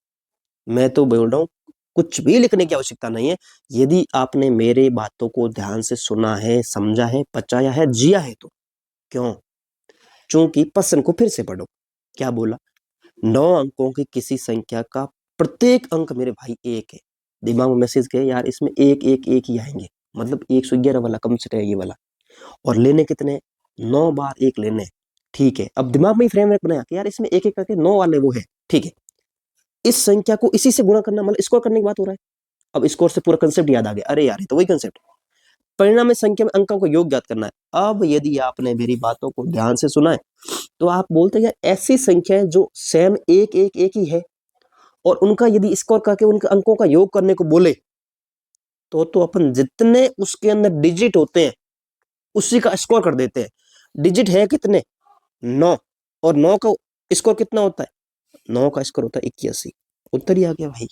मैं तो बोल रहा हूँ कुछ भी लिखने की आवश्यकता नहीं है। यदि आपने मेरे बातों को ध्यान से सुना है, समझा है, पचाया है, जिया है तो। क्यों? चूंकि प्रश्न को फिर से पढ़ो। क्या बोला? 9 अंकों की किसी संख्या का प्रत्येक अंक मेरे भाई 1 है। दिमाग में मैसेज गए यार, इसमें 1 1 1 ही आएंगे, मतलब 111 वाला कम से कम ये वाला। और लेने कितने? 9 बार 1 लेने। ठीक है। अब दिमाग में ही फ्रेमवर्क बनाया कि यार इसमें एक एक करके 9 वाले वो है। ठीक है। इस संख्या को इसी से गुणा करना, मतलब स्कोर करने की बात हो रहा है। अब स्कोर से पूरा कंसेप्ट याद आ गया। अरे यार ये तो वही कंसेप्ट। परिणाम में संख्या में अंकों को योग ज्ञात करना है। अब यदि आपने मेरी बातों को ध्यान से सुना है, तो आप बोलते हैं ऐसी संख्या है जो सेम 1 1 1 ही है, और उनका यदि स्कोर करके उनके अंकों का योग करने को बोले, तो अपन जितने उसके अंदर डिजिट होते हैं उसी का स्कोर कर देते हैं। डिजिट है कितने? 9। और 9 का स्कोर कितना होता है? 9 का स्कोर होता है 81। उत्तर ही आ गया भाई।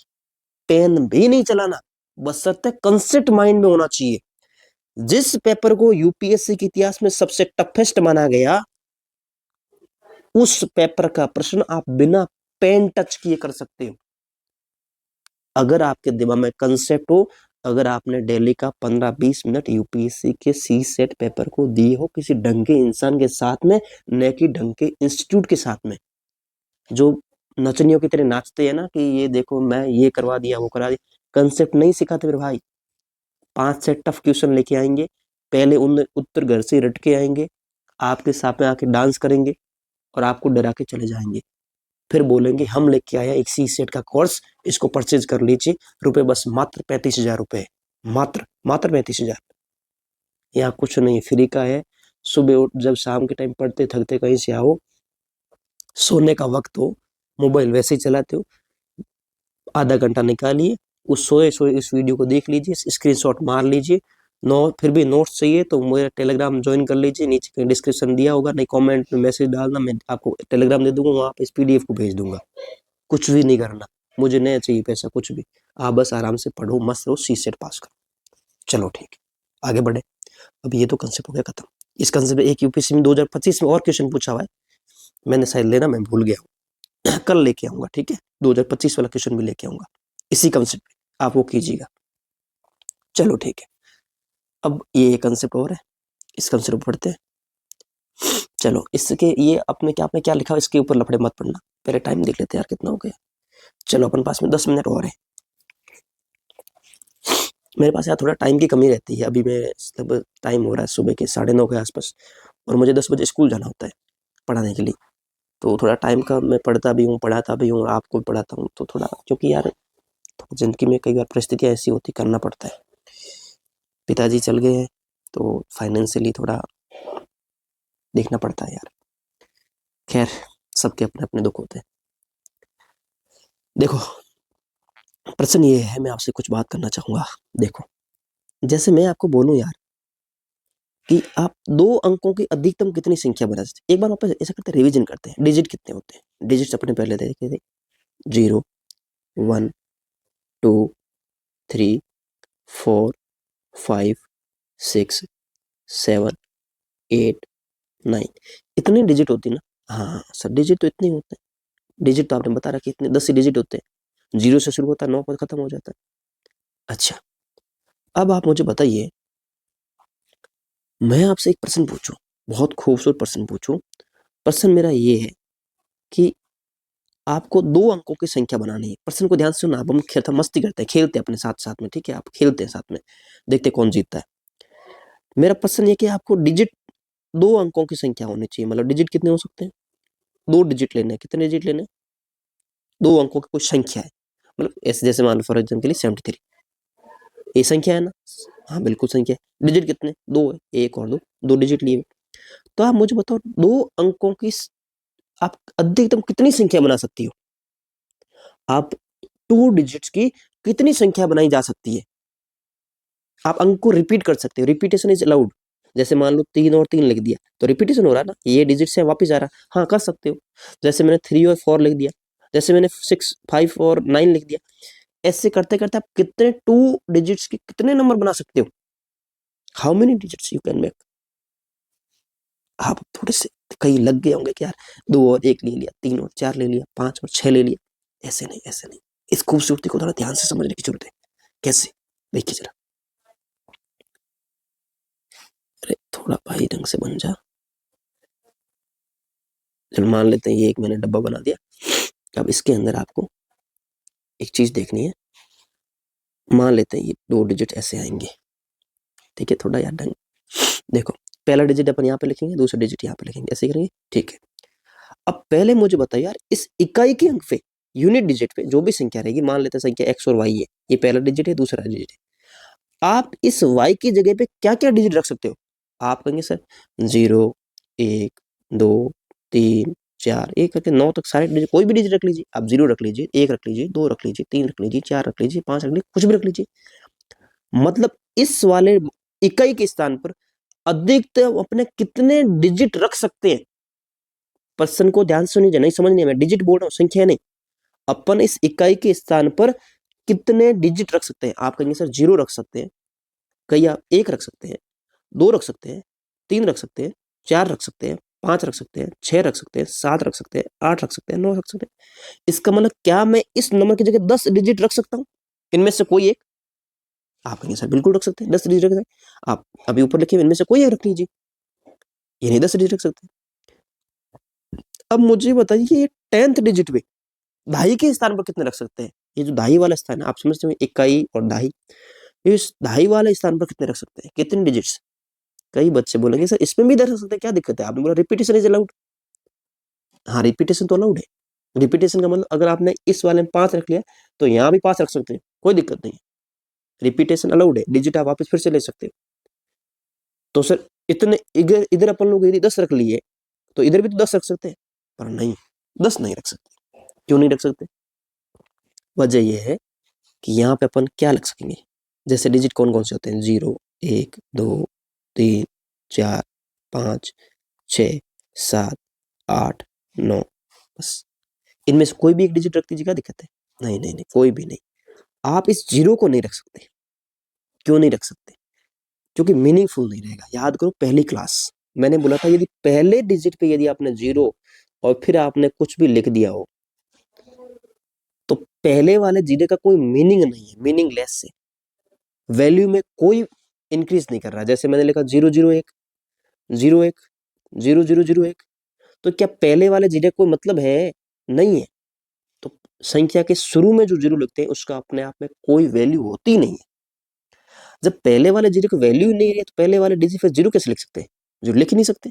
पेन भी नहीं चलाना, बशर्ते कंसेप्ट माइंड में होना चाहिए। जिस पेपर को यूपीएससी के इतिहास में सबसे टफेस्ट माना गया, उस पेपर का प्रश्न आप बिना पेन टच किए कर सकते हो, अगर आपके दिमाग में कंसेप्ट हो। अगर आपने डेली का 15-20 मिनट यूपीएससी के सी सेट पेपर को दिए हो किसी ढंग के इंसान के साथ में, न कि ढंग के इंस्टीट्यूट के साथ में, जो नचनियों की तरह नाचते हैं ना कि ये देखो मैं ये करवा दिया वो करा दिया, कंसेप्ट नहीं सिखाते मेरे भाई। 5 से टफ क्वेश्चन लेके आएंगे, पहले उन उत्तर घर से रट के आएंगे, आपके सामने आके डांस करेंगे और आपको डरा के चले जाएंगे। फिर बोलेंगे हम लेके आया एक सी सेट का कोर्स, इसको परचेज कर लीजिए, रुपए बस मात्र 35,000 रुपए, मात्र मात्र 35,000। यहाँ कुछ नहीं फ्री का है। सुबह उठ जब शाम के टाइम पढ़ते थकते कहीं से आओ, सोने का वक्त हो, मोबाइल वैसे ही चलाते हो, आधा घंटा निकालिए, उस सोए सोए इस वीडियो को देख लीजिए, स्क्रीनशॉट मार लीजिए। फिर भी नोट्स चाहिए तो मेरा टेलीग्राम ज्वाइन कर लीजिए, नीचे कहीं डिस्क्रिप्शन दिया होगा, नहीं कमेंट में मैसेज डालना, मैं आपको टेलीग्राम दे दूंगा, वहाँ पे इस पीडीएफ को भेज दूंगा। कुछ भी नहीं करना, मुझे नहीं चाहिए पैसा कुछ भी, आप बस आराम से पढ़ो, मस्त रहो, सी सेट पास करो। चलो ठीक है, आगे बढ़े। अब ये तो कंसेप्ट हो गया खत्म। इस कंसेप्ट में एक यूपीएससी में 2025 में और क्वेश्चन पूछा हुआ है, मैंने शायद लेना मैं भूल गया हूँ कल लेके आऊंगा, ठीक है, 2025 वाला क्वेश्चन भी लेके आऊंगा इसी कंसेप्ट पे, आप वो कीजिएगा। चलो ठीक है, अब ये कंसेप्ट और है, इस कंसेप्ट पढ़ते हैं। चलो इसके ये आपने क्या लिखा इसके ऊपर लफड़े मत पड़ना, पहले टाइम देख लेते हैं यार कितना हो गया। चलो अपन पास में 10 मिनट और है, मेरे पास यार थोड़ा टाइम की कमी रहती है, अभी मैं मतलब टाइम हो रहा है सुबह के 9:30 के आसपास, और मुझे 10 बजे स्कूल जाना होता है पढ़ाने के लिए, तो थोड़ा टाइम का मैं पढ़ता भी हूँ, पढ़ाता भी हूँ, आपको भी पढ़ाता हूँ, तो थोड़ा क्योंकि यार जिंदगी में कई बार परिस्थितियाँ ऐसी होती, करना पड़ता है। पिताजी चल गए हैं तो फाइनेंशियली थोड़ा देखना पड़ता है यार। खैर सबके अपने अपने दुख होते हैं। देखो प्रश्न ये है, मैं आपसे कुछ बात करना चाहूंगा। देखो जैसे मैं आपको बोलूं यार कि आप 2 अंकों की अधिकतम कितनी संख्या बना सकते, एक बार वापस ऐसा करते हैं, रिवीजन करते हैं, डिजिट कितने होते हैं, डिजिट्स अपने पहले देखे थे, 0 1 2 3 4 5 6 7 8 9, इतने डिजिट होती ना। हाँ सर डिजिट तो इतने होते हैं, डिजिट तो आपने बता रखा कितने 10 ही डिजिट होते हैं, 0 से शुरू होता है 9 पर खत्म हो जाता है। अच्छा अब आप मुझे बताइए, मैं आपसे एक प्रश्न पूछूं, बहुत खूबसूरत प्रश्न पूछूं। प्रश्न मेरा ये है कि आपको 2 अंकों की संख्या बनानी है। प्रश्न को ध्यान से सुनना, हम खेलते मस्ती करते हैं, खेलते हैं अपने साथ साथ में, ठीक है, आप खेलते हैं साथ में, देखते कौन जीतता है। मेरा प्रश्न ये कि आपको डिजिट 2 अंकों की संख्या होनी चाहिए, मतलब डिजिट कितने हो सकते हैं, 2 डिजिट लेने हैं। कितने डिजिट लेने हैं, 2 अंकों की कोई संख्या है, मतलब ऐसे जैसे मान लो फॉर एग्जाम्पल के लिए 73, ये संख्या है ना, हाँ बिल्कुल संख्या है। डिजिट कितने, 2 है, 1 और 2, 2 डिजिट लिए। तो आप मुझे बताओ 2 अंकों की आप अधिकतम कितनी संख्या बना सकती हो, आप 2 डिजिट्स की कितनी संख्या बनाई जा सकती है। आप अंक को रिपीट कर सकते हो, रिपीटेशन इज अलाउड। जैसे मान लो 3 और 3 लिख दिया तो रिपीटेशन हो रहा है ना, ये डिजिट से वापस आ रहा है, हाँ कर सकते हो। जैसे मैंने 3 और 4 लिख दिया, जैसे मैंने 6 5 और 9 लिख दिया, ऐसे करते करते आप कितने 2 डिजिट्स के कितने नंबर बना सकते हो, how many digits you can make. आप थोड़े से कहीं लग गए होंगे कि यार 2 और 1 ले लिया, 3 और 4 ले लिया, 5 और 6 ले लिया, ऐसे नहीं ऐसे नहीं, इस खूबसूरती को थोड़ा ध्यान से समझने की जरूरत है। कैसे, देखिए जरा, अरे थोड़ा भाई ढंग से बन जा। चलो मान लेते हैं ये एक मैंने डब्बा बना दिया, अब इसके अंदर आपको एक चीज देखनी है, मान लेते हैं ये 2 डिजिट ऐसे आएंगे, ठीक है, थोड़ा यार ढंग, देखो पहला डिजिट अपन यहाँ पे लिखेंगे, दूसरा डिजिट यहाँ पे लिखेंगे, ऐसे करेंगे, ठीक है। अब पहले मुझे बताइए यार, इस इकाई के अंक पे, यूनिट डिजिट पे जो भी संख्या रहेगी, मान लेते हैं संख्या x और y है, ये पहला डिजिट है, दूसरा डिजिट है, आप इस y की जगह पे क्या क्या डिजिट रख सकते हो। आप कहेंगे सर 0 1 2 3 4 1 करके 9 तक सारे डिजिट, कोई भी डिजिट रख लीजिए, आप 0 रख लीजिए, 1 रख लीजिए, 2 रख लीजिए, 3 रख लीजिए, 4 रख लीजिए, 5 रख लीजिए, कुछ भी रख लीजिए। मतलब इस वाले इकाई के स्थान पर अधिकतम अपने कितने डिजिट रख सकते हैं। प्रश्न को ध्यान से सुनिए, नहीं समझ नहीं, मैं डिजिट बोल रहा हूँ, संख्या नहीं। अपन इस इकाई के स्थान पर कितने डिजिट रख सकते हैं। आप कहेंगे सर 0 रख सकते हैं, कहीं आप 1 रख सकते हैं, 2 रख सकते हैं, 3 रख सकते हैं, 4 रख सकते हैं, 5 रख सकते हैं, 6 रख सकते हैं, 7 रख सकते हैं, 8 रख सकते हैं, 9 रख सकते हैं। इसका मतलब क्या मैं इस नंबर की जगह 10 डिजिट रख सकता हूँ, इनमें से कोई एक। आप कहेंगे सर बिल्कुल रख सकते हैं, 10 डिजिट रख सकते हैं। आप अभी ऊपर लिखे इनमें से कोई एक रख लीजिए, ये नहीं 10 डिजिट रख सकते। अब मुझे बताइए 10th डिजिट पे दहाई के स्थान पर कितने रख सकते हैं? ये जो दहाई वाला स्थान है, आप समझते हो, इकाई और दहाई, इस दहाई वाले स्थान पर कितने रख सकते हैं, कितने डिजिट्स? कई बच्चे बोलेंगे सर इसमें भी रख सकते हैं, क्या दिक्कत है? आपने बोला रिपीटेशन इज अलाउड। हाँ, रिपीटेशन तो अलाउड है। रिपीटेशन का मतलब अगर आपने इस वाले में 5 रख लिया तो यहाँ भी 5 रख सकते हैं, कोई दिक्कत नहीं है। रिपीटेशन अलाउड है, डिजिट आप वापस फिर से ले सकते हो। तो सर इतने इधर इधर अपन लोग यदि 10 रख लिए तो इधर भी तो 10 रख सकते हैं, पर नहीं, 10 नहीं रख सकते। क्यों नहीं रख सकते? वजह यह है कि यहाँ पे अपन क्या लग सकेंगे, जैसे डिजिट कौन कौन से होते हैं, 0 1 2 3 4 5 6 7 8 9, बस इनमें से कोई भी एक डिजिट रख दीजिए, क्या दिक्कत है? नहीं नहीं नहीं, कोई भी नहीं। आप इस 0 को नहीं रख सकते। क्यों नहीं रख सकते? क्योंकि मीनिंगफुल नहीं रहेगा। याद करो पहली क्लास मैंने बोला था, यदि पहले डिजिट पे यदि आपने 0 और फिर आपने कुछ भी लिख दिया हो तो पहले वाले 0 का कोई मीनिंग नहीं है, मीनिंगलेस है, वैल्यू में कोई इंक्रीज नहीं कर रहा। जैसे मैंने लिखा 001 01 0001, तो क्या पहले वाले 0 का कोई मतलब है? नहीं है। तो संख्या के शुरू में जो 0 लिखते हैं उसका अपने आप में कोई वैल्यू होती नहीं है। जब पहले वाले 0 की वैल्यू नहीं है तो पहले वाले डिजिट फिर 0 कैसे लिख सकते हैं? 0 लिख ही नहीं सकते।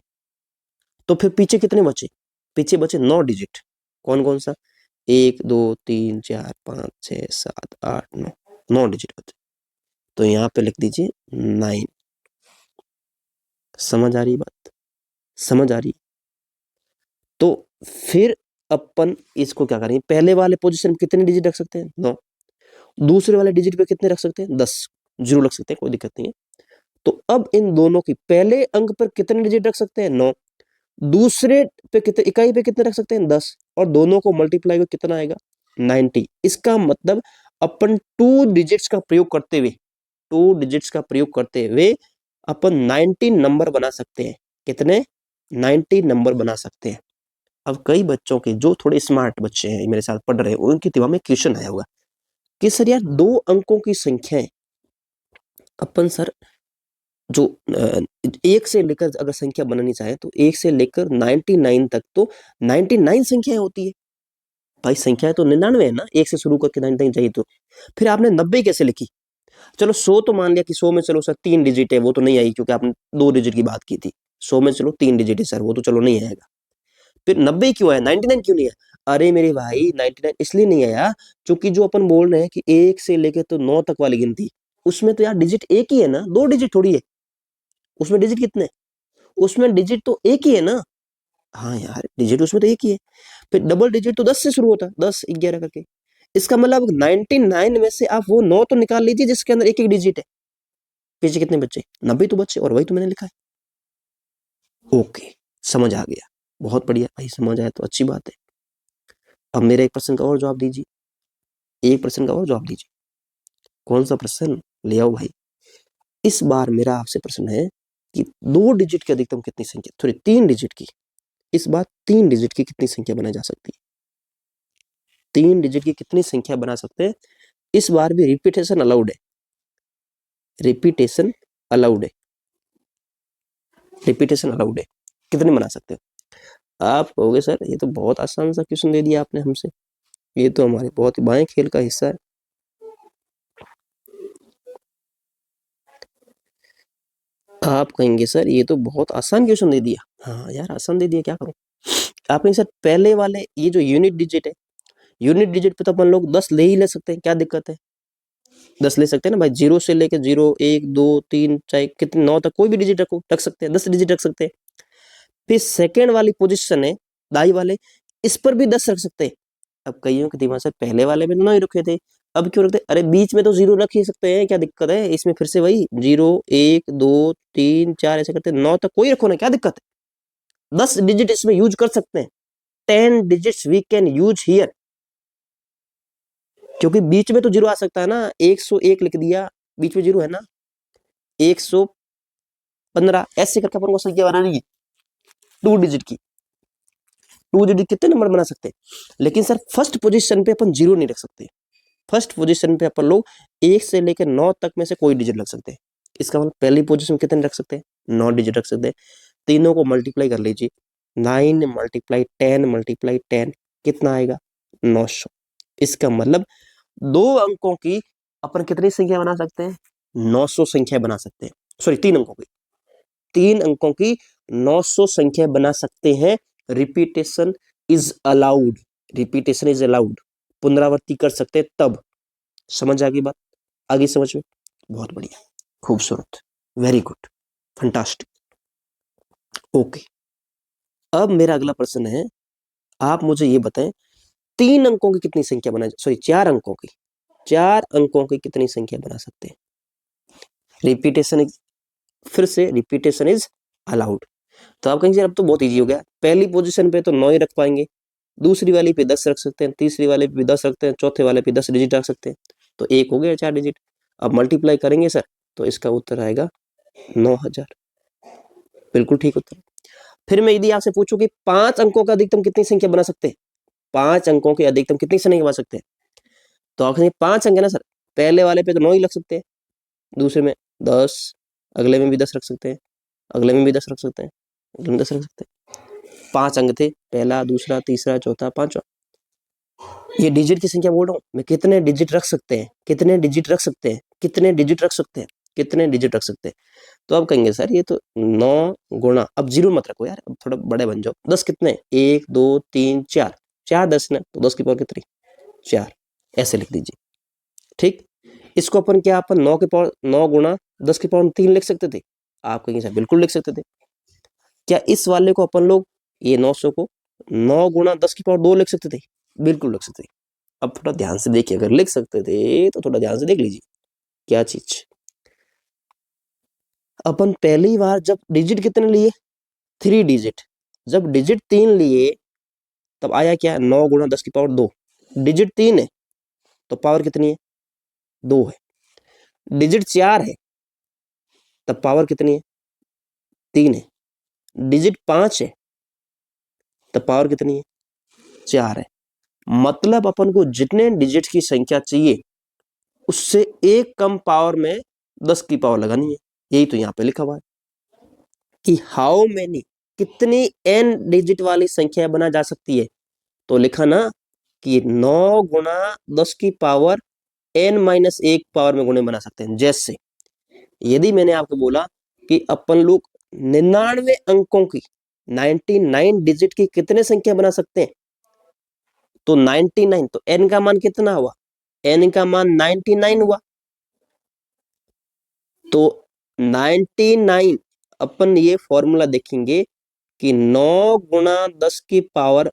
तो फिर पीछे कितने बचे? पीछे बचे 9 डिजिट। कौन कौन सा? 1 2 3 4 5 6 7 8 9, 9 डिजिट बचे। तो यहाँ पे लिख दीजिए 9। समझ आ रही बात? समझ आ रही? तो फिर अपन इसको क्या करेंगे, पहले वाले पोजीशन पे कितने डिजिट रख सकते हैं? 9। दूसरे वाले डिजिट पे कितने रख सकते हैं? 10। 0 रख सकते हैं, कोई दिक्कत नहीं है। तो अब इन दोनों की पहले अंक पर कितने डिजिट रख सकते हैं? 9। दूसरे पे कितने, इकाई पे कितने रख सकते हैं? 10। और दोनों को मल्टीप्लाई को कितना आएगा? 90। इसका मतलब अपन 2 डिजिट्स का प्रयोग करते हुए, 2 डिजिट्स का प्रयोग करते हुए अपन 90 नंबर बना सकते हैं। कितने? 90 नंबर बना सकते हैं। अब कई बच्चों के जो थोड़े स्मार्ट बच्चे हैं मेरे साथ पढ़ रहे हैं, उनके दिमाग में क्वेश्चन आया होगा कि सर यार 2 अंकों की संख्याएं अपन सर जो 1 से लेकर अगर संख्या बनानी चाहे तो 1 से लेकर 99 तक तो 99 संख्याएं होती है। भाई संख्याएं तो 99 है ना, 1 से शुरू करके 99 चाहिए तो फिर आपने 90 कैसे लिखी? चलो 100 तो मान लिया कि 100 में चलो सर 3 डिजिट है, वो तो नहीं आई क्योंकि आपने 2 डिजिट की बात की थी। 100 में चलो 3 डिजिट है सर, वो तो चलो नहीं आएगा। फिर 90 क्यों आया, 99 क्यों नहीं आया? अरे मेरे भाई 99 इसलिए नहीं आया क्योंकि जो अपन बोल रहे हैं कि 1 से लेकर तो 9 तक वाली गिनती, उसमें तो यार डिजिट एक ही है ना, 2 डिजिट थोड़ी है। उसमें डिजिट कितने? उसमें डिजिट तो एक ही है ना। हाँ यार डिजिट उसमें तो एक ही है। फिर डबल डिजिट तो 10 से शुरू होता है, 10 11 करके। इसका मतलब 99 में से आप वो 9 तो निकाल लीजिए जिसके अंदर एक एक डिजिट है। पीछे कितने बच्चे? 90 तो बच्चे, और वही तो मैंने लिखा है। ओके, समझ आ गया, बहुत बढ़िया भाई, समझ आया तो अच्छी बात है। अब मेरे एक प्रश्न का और जवाब दीजिए, एक प्रश्न का और जवाब दीजिए। कौन सा प्रश्न? ले आओ भाई। इस बार मेरा आपसे प्रश्न है कि 2 डिजिट की अधिकतम कितनी संख्या, सॉरी 3 डिजिट की, इस बार 3 डिजिट की कितनी संख्या बनाई जा सकती है? 3 डिजिट की कितनी संख्या बना सकते हैं? इस बार भी रिपीटेशन अलाउड है, रिपीटेशन अलाउड है, रिपीटेशन अलाउड है। कितने बना सकते हो? आप कहोगे सर ये तो बहुत आसान सा क्वेश्चन दे दिया आपने हमसे, ये तो हमारे बहुत ही बाएं खेल का हिस्सा है। आप कहेंगे सर ये तो बहुत आसान क्वेश्चन दे दिया। हाँ यार आसान दे दिया, क्या करूं? आपने सर पहले वाले ये जो यूनिट डिजिट है, यूनिट डिजिट पे तो अपन लोग 10 ले ही ले सकते हैं, क्या दिक्कत है? 10 ले सकते हैं ना भाई, 0 से लेके 0 1 2 3 चाहे कितने 9 तक कोई भी डिजिट रख सकते हैं, 10 डिजिट रख सकते हैं। फिर सेकेंड वाली पोजीशन है दाई वाले, इस पर भी 10 रख सकते हैं। अब कईयों के दिमाग से पहले वाले में 9 ही रखे थे, अब क्यों रखते? अरे बीच में तो 0 रख ही सकते हैं, क्या दिक्कत है? इसमें फिर से वही 0 1 2 3 4 ऐसे करते 9 तक कोई रखो ना, क्या दिक्कत है? 10 डिजिट इसमें यूज कर सकते हैं, 10 digits we can use here. क्योंकि बीच में तो 0 आ सकता है ना, 101 लिख दिया, बीच में 0 है ना, 115 ऐसे करके अपन को संख्या बनानी है 2 डिजिट की। 2 डिजिट कितने नंबर बना सकते हैं? लेकिन सर फर्स्ट पोजीशन पे अपन 0 नहीं रख सकते। फर्स्ट पोजीशन पे अपन लोग 1 से लेकर 9 तक में से कोई डिजिट रख सकते हैं। इसका मतलब पहली पोजीशन कितने रख सकते हैं? 9 डिजिट रख सकते हैं। तीनों को मल्टीप्लाई कर लीजिए, 9 मल्टीप्लाई 10 मल्टीप्लाई 10 कितना आएगा? 900। इसका मतलब 2 अंकों की अपन कितनी संख्या बना सकते हैं? 900 संख्या बना सकते हैं। सॉरी 3 अंकों की, 3 अंकों की 900 संख्या बना सकते हैं। Repetition is allowed, repetition is allowed, पुनरावृत्ति कर सकते हैं तब। समझ आ गई बात? आगे समझ में? बहुत बढ़िया, खूबसूरत, वेरी गुड, फंटास्टिक। ओके, अब मेरा अगला प्रश्न है, आप मुझे ये बताएं 3 अंकों की कितनी संख्या बना, सॉरी 4 अंकों की, 4 अंकों की कितनी संख्या बना सकते हैं? रिपीटेशन इज, फिर से रिपीटेशन इज अलाउड। तो आप कहेंगे अब तो बहुत इजी हो गया, पहली पोजीशन पे तो 9 ही रख पाएंगे, दूसरी वाली पे 10 रख सकते हैं, तीसरी वाले पे 10 रखते हैं, चौथे वाले पे 10 डिजिट रख सकते हैं, तो एक हो गया 4 डिजिट। अब मल्टीप्लाई करेंगे सर, तो इसका उत्तर आएगा 9000। बिल्कुल ठीक उत्तर। फिर मैं यदि आपसे पूछूं कि 5 अंकों का अधिकतम कितनी संख्या बना सकते हैं? 5 अंकों की अधिकतम कितनी संख्या बना सकते हैं? तो आप कहेंगे 5 अंक है ना सर, पहले वाले पे तो 9 ही लग सकते हैं, दूसरे में 10, अगले में भी 10 रख सकते हैं, अगले में भी 10 रख सकते हैं, अगले में 10 रख सकते हैं। 5 अंक थे, पहला, दूसरा, तीसरा, चौथा, पांचवा। ये डिजिट की संख्या बोल रहा हूं मैं, कितने डिजिट रख सकते हैं, कितने डिजिट रख सकते हैं, कितने डिजिट रख सकते हैं, कितने डिजिट रख सकते हैं? तो आप कहेंगे सर ये तो 9 गुणा, अब जीरो मत रखो यार, अब थोड़ा बड़े बन जाओ। 10 कितने? 1 2 3 4, 4 10 ना, तो 10 की पावर कितनी? 4, ऐसे लिख दीजिए। ठीक, इसको अपन क्या, अपन 9 की पावर 9 गुणा 10 की पावर 3 लिख सकते थे? आप कहेंगे सर बिल्कुल लिख सकते थे। क्या इस वाले को अपन लोग, ये 900 को 9 गुणा 10 की पावर 2 लिख सकते थे? बिल्कुल लिख सकते थे। अब थोड़ा ध्यान से देखिए, अगर लिख सकते थे तो थोड़ा ध्यान से देख लीजिए क्या चीज। अपन पहली बार जब डिजिट कितने लिए? 3 डिजिट। जब डिजिट 3 लिए तब आया क्या? 9 गुणा 10 की पावर 2। डिजिट 3 है तो पावर कितनी है? 2 है। डिजिट 4 है तब पावर कितनी है? 3 है। डिजिट 5 है तब पावर कितनी है? 4 है। मतलब अपन को जितने डिजिट की संख्या चाहिए उससे एक कम पावर में 10 की पावर लगानी है। यही तो यहाँ पे लिखा हुआ है कि हाउ मेनी, कितनी n डिजिट वाली संख्या बना जा सकती है। तो लिखा ना कि 9 गुणा 10 की पावर n-1 पावर में गुणे बना सकते हैं। जैसे यदि मैंने आपको बोला कि अपन लोग 99 अंकों की, 99 डिजिट की कितने संख्या बना सकते हैं? तो 99, तो n का मान कितना हुआ? n का मान 99 हुआ। तो 99 अपन ये फॉर्मूला देखेंगे कि 9 गुणा 10 की पावर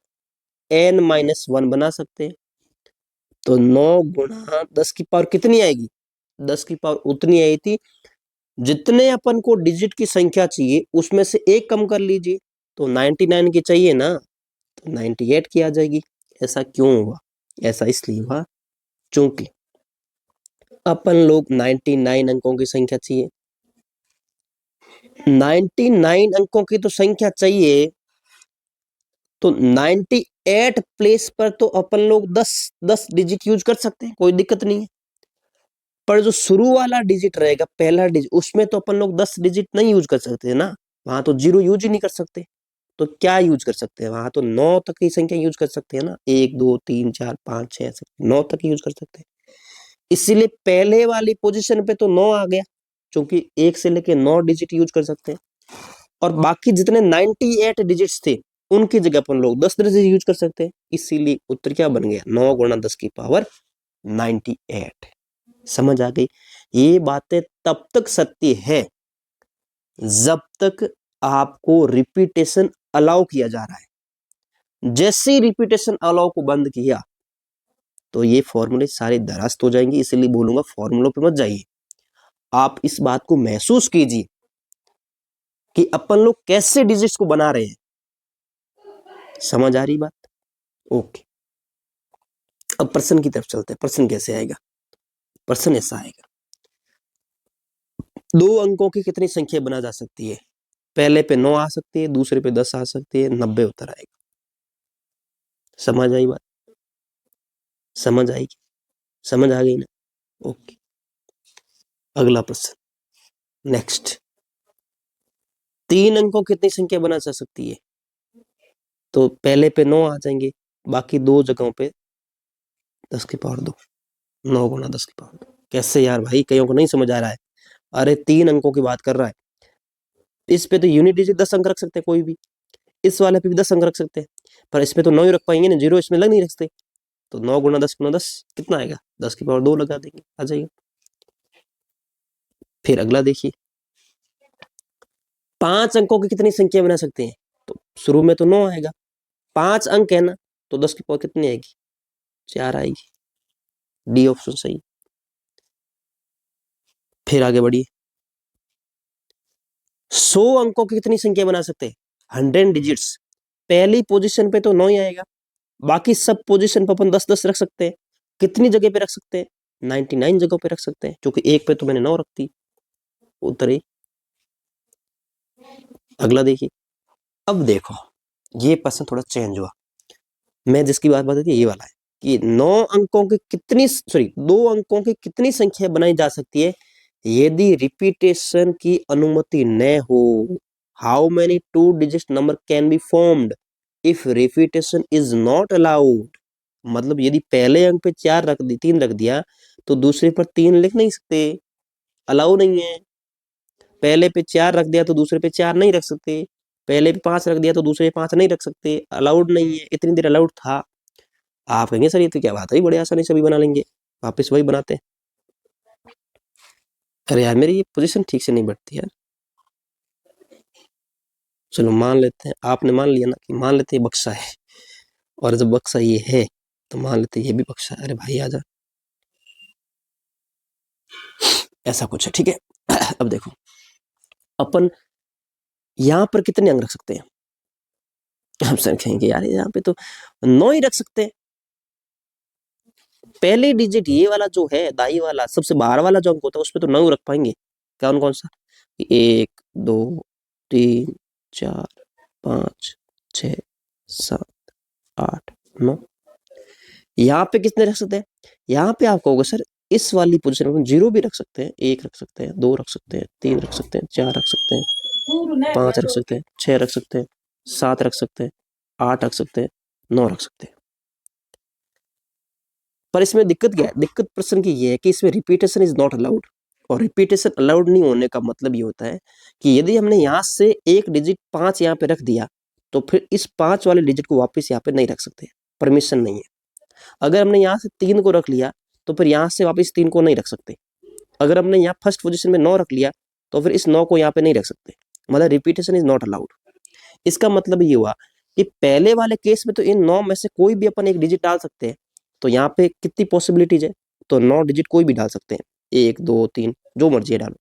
n-1 बना सकते हैं। तो 9 गुणा 10 की पावर कितनी आएगी? 10 की पावर उतनी आई थी जितने अपन को डिजिट की संख्या चाहिए उसमें से एक कम कर लीजिए। तो 99 की चाहिए ना, तो 98 की आ जाएगी। ऐसा क्यों हुआ? ऐसा इसलिए हुआ क्योंकि अपन लोग 99 अंकों की संख्या चाहिए, 99 अंकों की तो संख्या चाहिए, तो 98 प्लेस पर तो अपन लोग 10 डिजिट यूज कर सकते हैं, कोई दिक्कत नहीं है। पर जो शुरू वाला डिजिट रहेगा, पहला डिजिट, उसमें तो अपन लोग 10 डिजिट नहीं यूज कर सकते ना, वहां तो जीरो यूज ही नहीं कर सकते। तो क्या यूज कर सकते हैं? वहां तो 9 तक की संख्या यूज कर सकते हैं ना, 1 2 3 4 5 6 9 तक यूज कर सकते हैं। इसीलिए पहले वाली पोजीशन पे तो 9 आ गया, क्योंकि 1 से लेके 9 डिजिट यूज कर सकते हैं। और बाकी जितने 98 डिजिट्स थे उनकी जगह अपन लोग 10 डिजिट यूज कर सकते हैं। इसीलिए उत्तर क्या बन गया? 9 गुणा 10 की पावर 98। समझ आ गई? ये बातें तब तक सत्य है जब तक आपको रिपीटेशन अलाउ किया जा रहा है। जैसे ही रिपीटेशन अलाउ को बंद किया तो ये फॉर्मूले सारे दरास्त हो जाएंगे। इसलिए बोलूंगा फॉर्मूलों पे मत जाइए, आप इस बात को महसूस कीजिए कि अपन लोग कैसे डिजिट्स को बना रहे हैं। समझ आ रही बात? ओके, अब प्रश्न की तरफ चलते हैं। प्रश्न कैसे आएगा? प्रश्न ऐसा आएगा, 2 अंकों की कितनी संख्या बना जा सकती है? पहले पे 9 आ सकती है, दूसरे पे 10 आ सकती है, 90 उत्तर आएगा। समझ आई बात? समझ आएगी? समझ आ गई ना? ओके, अगला प्रश्न, नेक्स्ट। 3 अंकों की कितनी संख्या बना जा सकती है? तो पहले पे 9 आ जाएंगे, बाकी 2 जगहों पे 10 की पावर 2, 9 गुना 10 की पावर 2। कैसे यार भाई, कईयों को नहीं समझ आ रहा है। अरे 3 अंकों की बात कर रहा है। इस पे तो यूनिट डिजिट 10 अंक रख सकते हैं कोई भी, इस वाले पे भी 10 अंक रख सकते हैं, पर इसमें तो 9 ही रख पाएंगे ना, 0 इसमें लग नहीं रखते। तो 9 गुना 10 गुना 10 कितना आएगा, 10 की पावर 2 लगा देंगे, आ जाएगा। फिर अगला देखिए, 5 अंकों की कितनी संख्या बना सकते हैं? तो शुरू में तो 9 आएगा, 5 अंक है ना, तो 10 की पावर कितनी आएगी, 4 आएगी। डी ऑप्शन सही। फिर आगे बढ़िए, 100 अंकों की कितनी संख्या बना सकते हैं? 100 डिजिट्स। पहली पोजीशन पे तो 9 ही आएगा, बाकी सब पोजीशन पे अपन 10-10 रख सकते हैं। कितनी जगह पे रख सकते हैं? 99 जगहों पे रख सकते हैं, क्योंकि एक पे तो मैंने 9 रख दी। उत्तर ही। अगला देखिए, अब देखो ये प्रश्न थोड़ा चेंज हुआ। मैं जिसकी बात बता थी ये वाला है कि 2 अंकों की कितनी संख्या बनाई जा सकती है यदि रिपीटेशन की अनुमति न हो? How many 2 digit number can be formed if repetition is not allowed? मतलब यदि पहले अंक पे 3 रख दिया तो दूसरे पर 3 लिख नहीं सकते, अलाउ नहीं है। पहले पे 4 रख दिया तो दूसरे पे 4 नहीं रख सकते, पहले पे 5 रख दिया तो दूसरे पे 5 नहीं रख सकते, अलाउड नहीं है। इतनी देर अलाउड था। आप कहेंगे सर ये तो क्या बात है, बड़े आसानी से भी बना लेंगे। वापस वही बनाते हैं। अरे यार मेरी ये पोजीशन ठीक से नहीं बैठती यार। चलो मान लेते हैं, आपने मान लिया ना कि मान लेते हैं बक्सा है, और जब बक्सा ये है तो मान लेते हैं ये भी बक्सा है। अरे भाई आजा, ऐसा कुछ है, ठीक है। अब देखो अपन यहां पर कितने अंक रख सकते हैं? हम सर कहेंगे यार यहाँ पे तो 9 ही रख सकते हैं। पहले डिजिट ये वाला जो है दाई वाला सबसे बाहर वाला जो अंक होता है उसमें तो 9 रख पाएंगे। कौन कौन सा? 1 2 3 4 5 6 7 8 9। यहाँ पे कितने रख सकते हैं? यहाँ पे आप कहोगे सर इस वाली पोजीशन में 0 भी रख सकते हैं, 1 रख सकते हैं, 2 रख सकते हैं, 3 रख सकते हैं, 4 रख सकते हैं, 5 रख सकते हैं, 6 रख सकते हैं, 7 रख सकते हैं, 8 रख सकते हैं, 9 रख सकते हैं। पर इसमें दिक्कत क्या है? दिक्कत प्रश्न की ये है कि इसमें रिपीटेशन इज नॉट अलाउड। और रिपीटेशन अलाउड नहीं होने का मतलब ये होता है कि यदि हमने यहाँ से एक डिजिट 5 यहाँ पे रख दिया तो फिर इस 5 वाले डिजिट को वापस यहाँ पे नहीं रख सकते, परमिशन नहीं है। अगर हमने यहाँ से 3 को रख लिया तो फिर यहाँ से वापस 3 को नहीं रख सकते। अगर हमने यहाँ फर्स्ट पोजिशन में 9 रख लिया तो फिर इस 9 को यहाँ पे नहीं रख सकते। मतलब रिपीटेशन इज नॉट अलाउड। इसका मतलब ये हुआ कि पहले वाले केस में तो इन 9 में से कोई भी अपन एक डिजिट डाल सकते हैं। तो यहाँ पे कितनी पॉसिबिलिटीज है? तो 9 डिजिट कोई भी डाल सकते हैं, 1 2 3 जो मर्जी है डालो।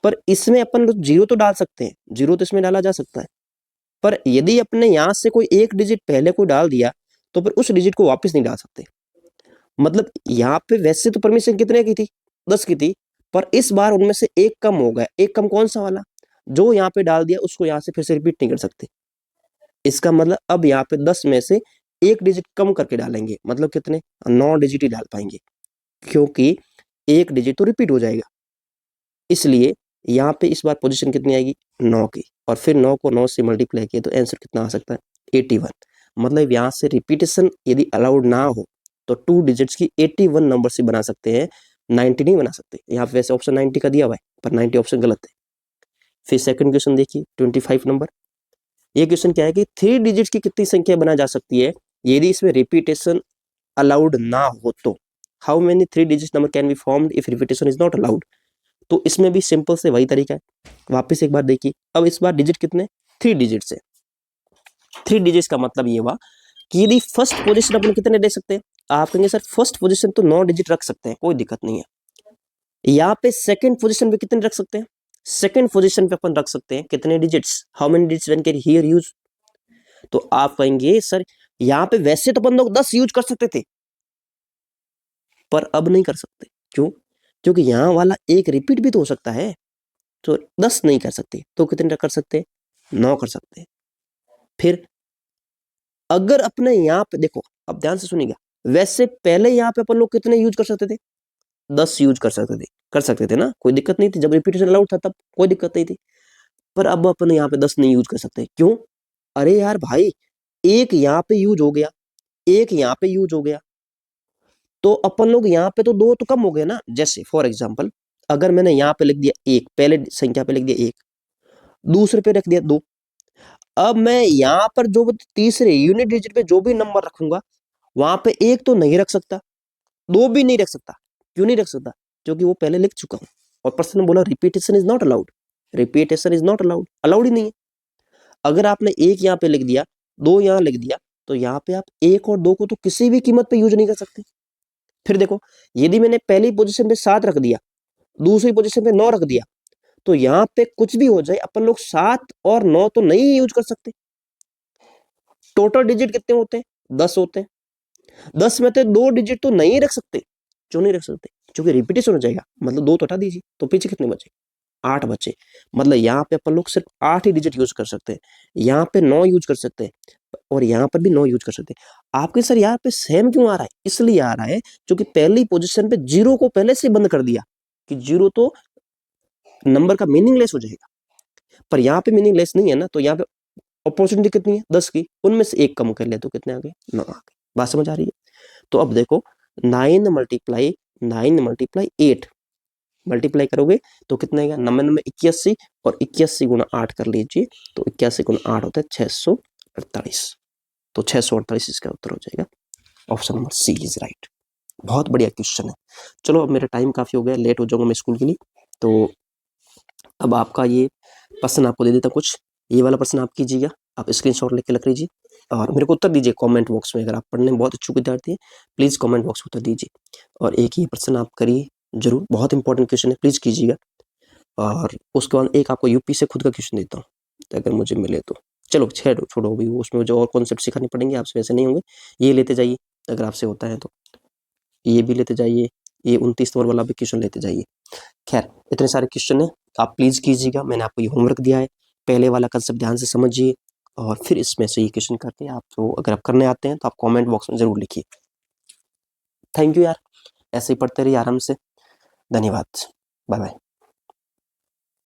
पर इसमें अपन 0 तो डाल सकते हैं, 0 तो इसमें डाला जा सकता है। पर यदि अपने यहाँ से कोई एक डिजिट पहले को डाल दिया तो फिर उस डिजिट को वापस नहीं डाल सकते। मतलब यहाँ पे वैसे तो परमिशन कितने की थी? 10 की थी, पर इस बार उनमें से एक कम हो गया। एक कम कौन सा वाला? जो यहाँ पे डाल दिया उसको यहाँ से फिर से रिपीट नहीं कर सकते। इसका मतलब अब यहाँ पे 10 में से एक डिजिट कम करके डालेंगे, मतलब कितने? 9 डिजिट ही डाल पाएंगे, क्योंकि एक डिजिट तो रिपीट हो जाएगा। इसलिए यहाँ पे इस बार पोजीशन कितनी आएगी? 9 की। और फिर 9 को 9 से मल्टीप्लाई किए तो आंसर कितना आ सकता है? 81। मतलब यहाँ से रिपीटेशन यदि अलाउड ना हो तो 2 डिजिट्स की 81 नंबर से बना सकते हैं, 90 नहीं बना सकते। यहाँ पे वैसे ऑप्शन 90 का दिया हुआ है, पर 90 ऑप्शन गलत है। फिर सेकंड क्वेश्चन देखिए, 25 नंबर। ये क्वेश्चन क्या है कि 3 डिजिट्स की कितनी संख्या बना जा सकती है यदि इसमें रिपीटेशन अलाउड ना हो तो? How many 3 digit number can be formed if repetition is not allowed? तो इसमें भी सिंपल से वही तरीका है। वापस एक बार देखिए, अब इस बार डिजिट कितने? 3 डिजिट से। 3 डिजिट्स का मतलब ये हुआ कि यदि फर्स्ट पोजीशन अपन कितने दे सकते हैं? आप कहेंगे सर फर्स्ट पोजीशन तो 9 डिजिट रख सकते हैं, कोई दिक्कत नहीं है। यहाँ पे सेकंड पोजीशन पे कितने रख सकते हैं? सेकंड पोजीशन पे अपन रख सकते हैं कितने digits? How many digits when can hear use? तो आप कहेंगे सर यहाँ पे वैसे तो अपन लोग 10 यूज कर सकते थे, पर अब नहीं कर सकते। क्यों? क्योंकि यहाँ वाला एक रिपीट भी तो हो सकता है। तो 10 नहीं कर सकते तो कितने कर सकते हैं? 9 कर सकते हैं। फिर अगर अपने यहाँ पे देखो, अब ध्यान से सुनिएगा, वैसे पहले यहाँ पे अपन लोग कितने यूज कर सकते थे? 10 यूज कर सकते थे ना, कोई दिक्कत नहीं थी। जब रिपीटेशन अलाउड था तब कोई दिक्कत नहीं थी। पर अब अपन यहाँ पे 10 नहीं यूज कर सकते। क्यों? अरे यार भाई, एक यहाँ पे यूज हो गया, एक यहाँ पे यूज हो गया, तो अपन लोग यहाँ पे तो 2 तो कम हो गए ना। जैसे फॉर एग्जाम्पल अगर मैंने यहाँ पे लिख दिया 1, पहले संख्या पे लिख दिया 1, दूसरे पे रख दिया 2, अब मैं यहाँ पर जो तीसरे यूनिट डिजिट पे जो भी नंबर रखूंगा वहां पे 1 तो नहीं रख सकता, 2 भी नहीं रख सकता। क्यों नहीं रख सकता? क्योंकि वो पहले लिख चुका हूं और पर्सन ने बोला repetition is not allowed, repetition is not allowed, allowed ही नहीं है। अगर आपने 1 यहाँ पे लिख दिया, 2 यहाँ लिख दिया, तो यहाँ पे आप 1 और 2 को तो किसी भी कीमत पे यूज नहीं कर सकते। फिर देखो, यदि मैंने पहली पोजीशन पे 7 रख दिया, दूसरी पोजीशन पे 9 रख दिया, तो यहाँ पे कुछ भी हो जाए अपन लोग 7 और 9 तो नहीं यूज कर सकते। टोटल डिजिट कितने होते हैं? 10 होते हैं। 10 में से 2 डिजिट तो नहीं रख सकते। क्यों नहीं रख सकते? क्योंकि रिपीटेशन हो जाएगा, मतलब 2 तो हटा दीजिए, तो पीछे कितने बचे? 8 बचे। मतलब यहाँ पे अपन लोग सिर्फ 8 ही डिजिट यूज कर सकते हैं, यहाँ पे 9 यूज कर सकते हैं और यहाँ पर भी 9 यूज कर सकते हैं। आपके सर यहाँ पे सेम क्यों आ रहा है? इसलिए आ रहा है क्योंकि पहली पोजीशन पे 0 को पहले से बंद कर दिया कि 0 तो नंबर का मीनिंगलेस हो जाएगा, पर यहाँ पे मीनिंगलेस नहीं है ना, तो यहाँ पे अपॉर्चुनिटी कितनी है? 10 की, उनमें से 1 कम कर ले तो कितने आ गए? 9 आ गए। बात समझ आ रही है? तो अब देखो 9 मल्टीप्लाई 8 मल्टीप्लाई करोगे तो कितना आएगा? 9 में 81 और 81 गुना 8 कर लीजिए, तो 81 गुना 8 होता है 648। तो 648 इसका उत्तर हो जाएगा। Option number C is right. बहुत बढ़िया क्वेश्चन है। चलो अब मेरा टाइम काफी हो गया, लेट हो जाऊंगा मैं स्कूल के लिए, तो अब आपका ये प्रश्न आपको दे देता कुछ। ये वाला प्रश्न आप कीजिएगा, आप स्क्रीनशॉट लेके रख लीजिए और मेरे को उत्तर दीजिए कमेंट बॉक्स में। अगर आप पढ़ने में बहुत इच्छुक विद्यार्थी हैं प्लीज कमेंट बॉक्स में उत्तर दीजिए, और एक ये प्रश्न आप करिए जरूर, बहुत इंपॉर्टेंट क्वेश्चन है, प्लीज कीजिएगा। और उसके बाद एक आपको यूपी से खुद का क्वेश्चन देता हूँ, अगर मुझे मिले तो। चलो छोड़ो भी, उसमें जो और कॉन्सेप्ट सिखाने पड़ेंगे आपसे वैसे नहीं होंगे, ये लेते जाइए अगर आपसे होता है तो, ये भी लेते जाइए, ये 29 नंबर वाला भी क्वेश्चन लेते जाइए। खैर इतने सारे क्वेश्चन है, आप प्लीज कीजिएगा। मैंने आपको ये होमवर्क दिया है, पहले वाला कंसेप्ट ध्यान से समझिए और फिर इसमें से ये क्वेश्चन करके आप, तो अगर आप करने आते हैं तो आप कमेंट बॉक्स में जरूर लिखिए। थैंक यू यार, ऐसे ही पढ़ते रहिए आराम से। धन्यवाद, बाय बाय।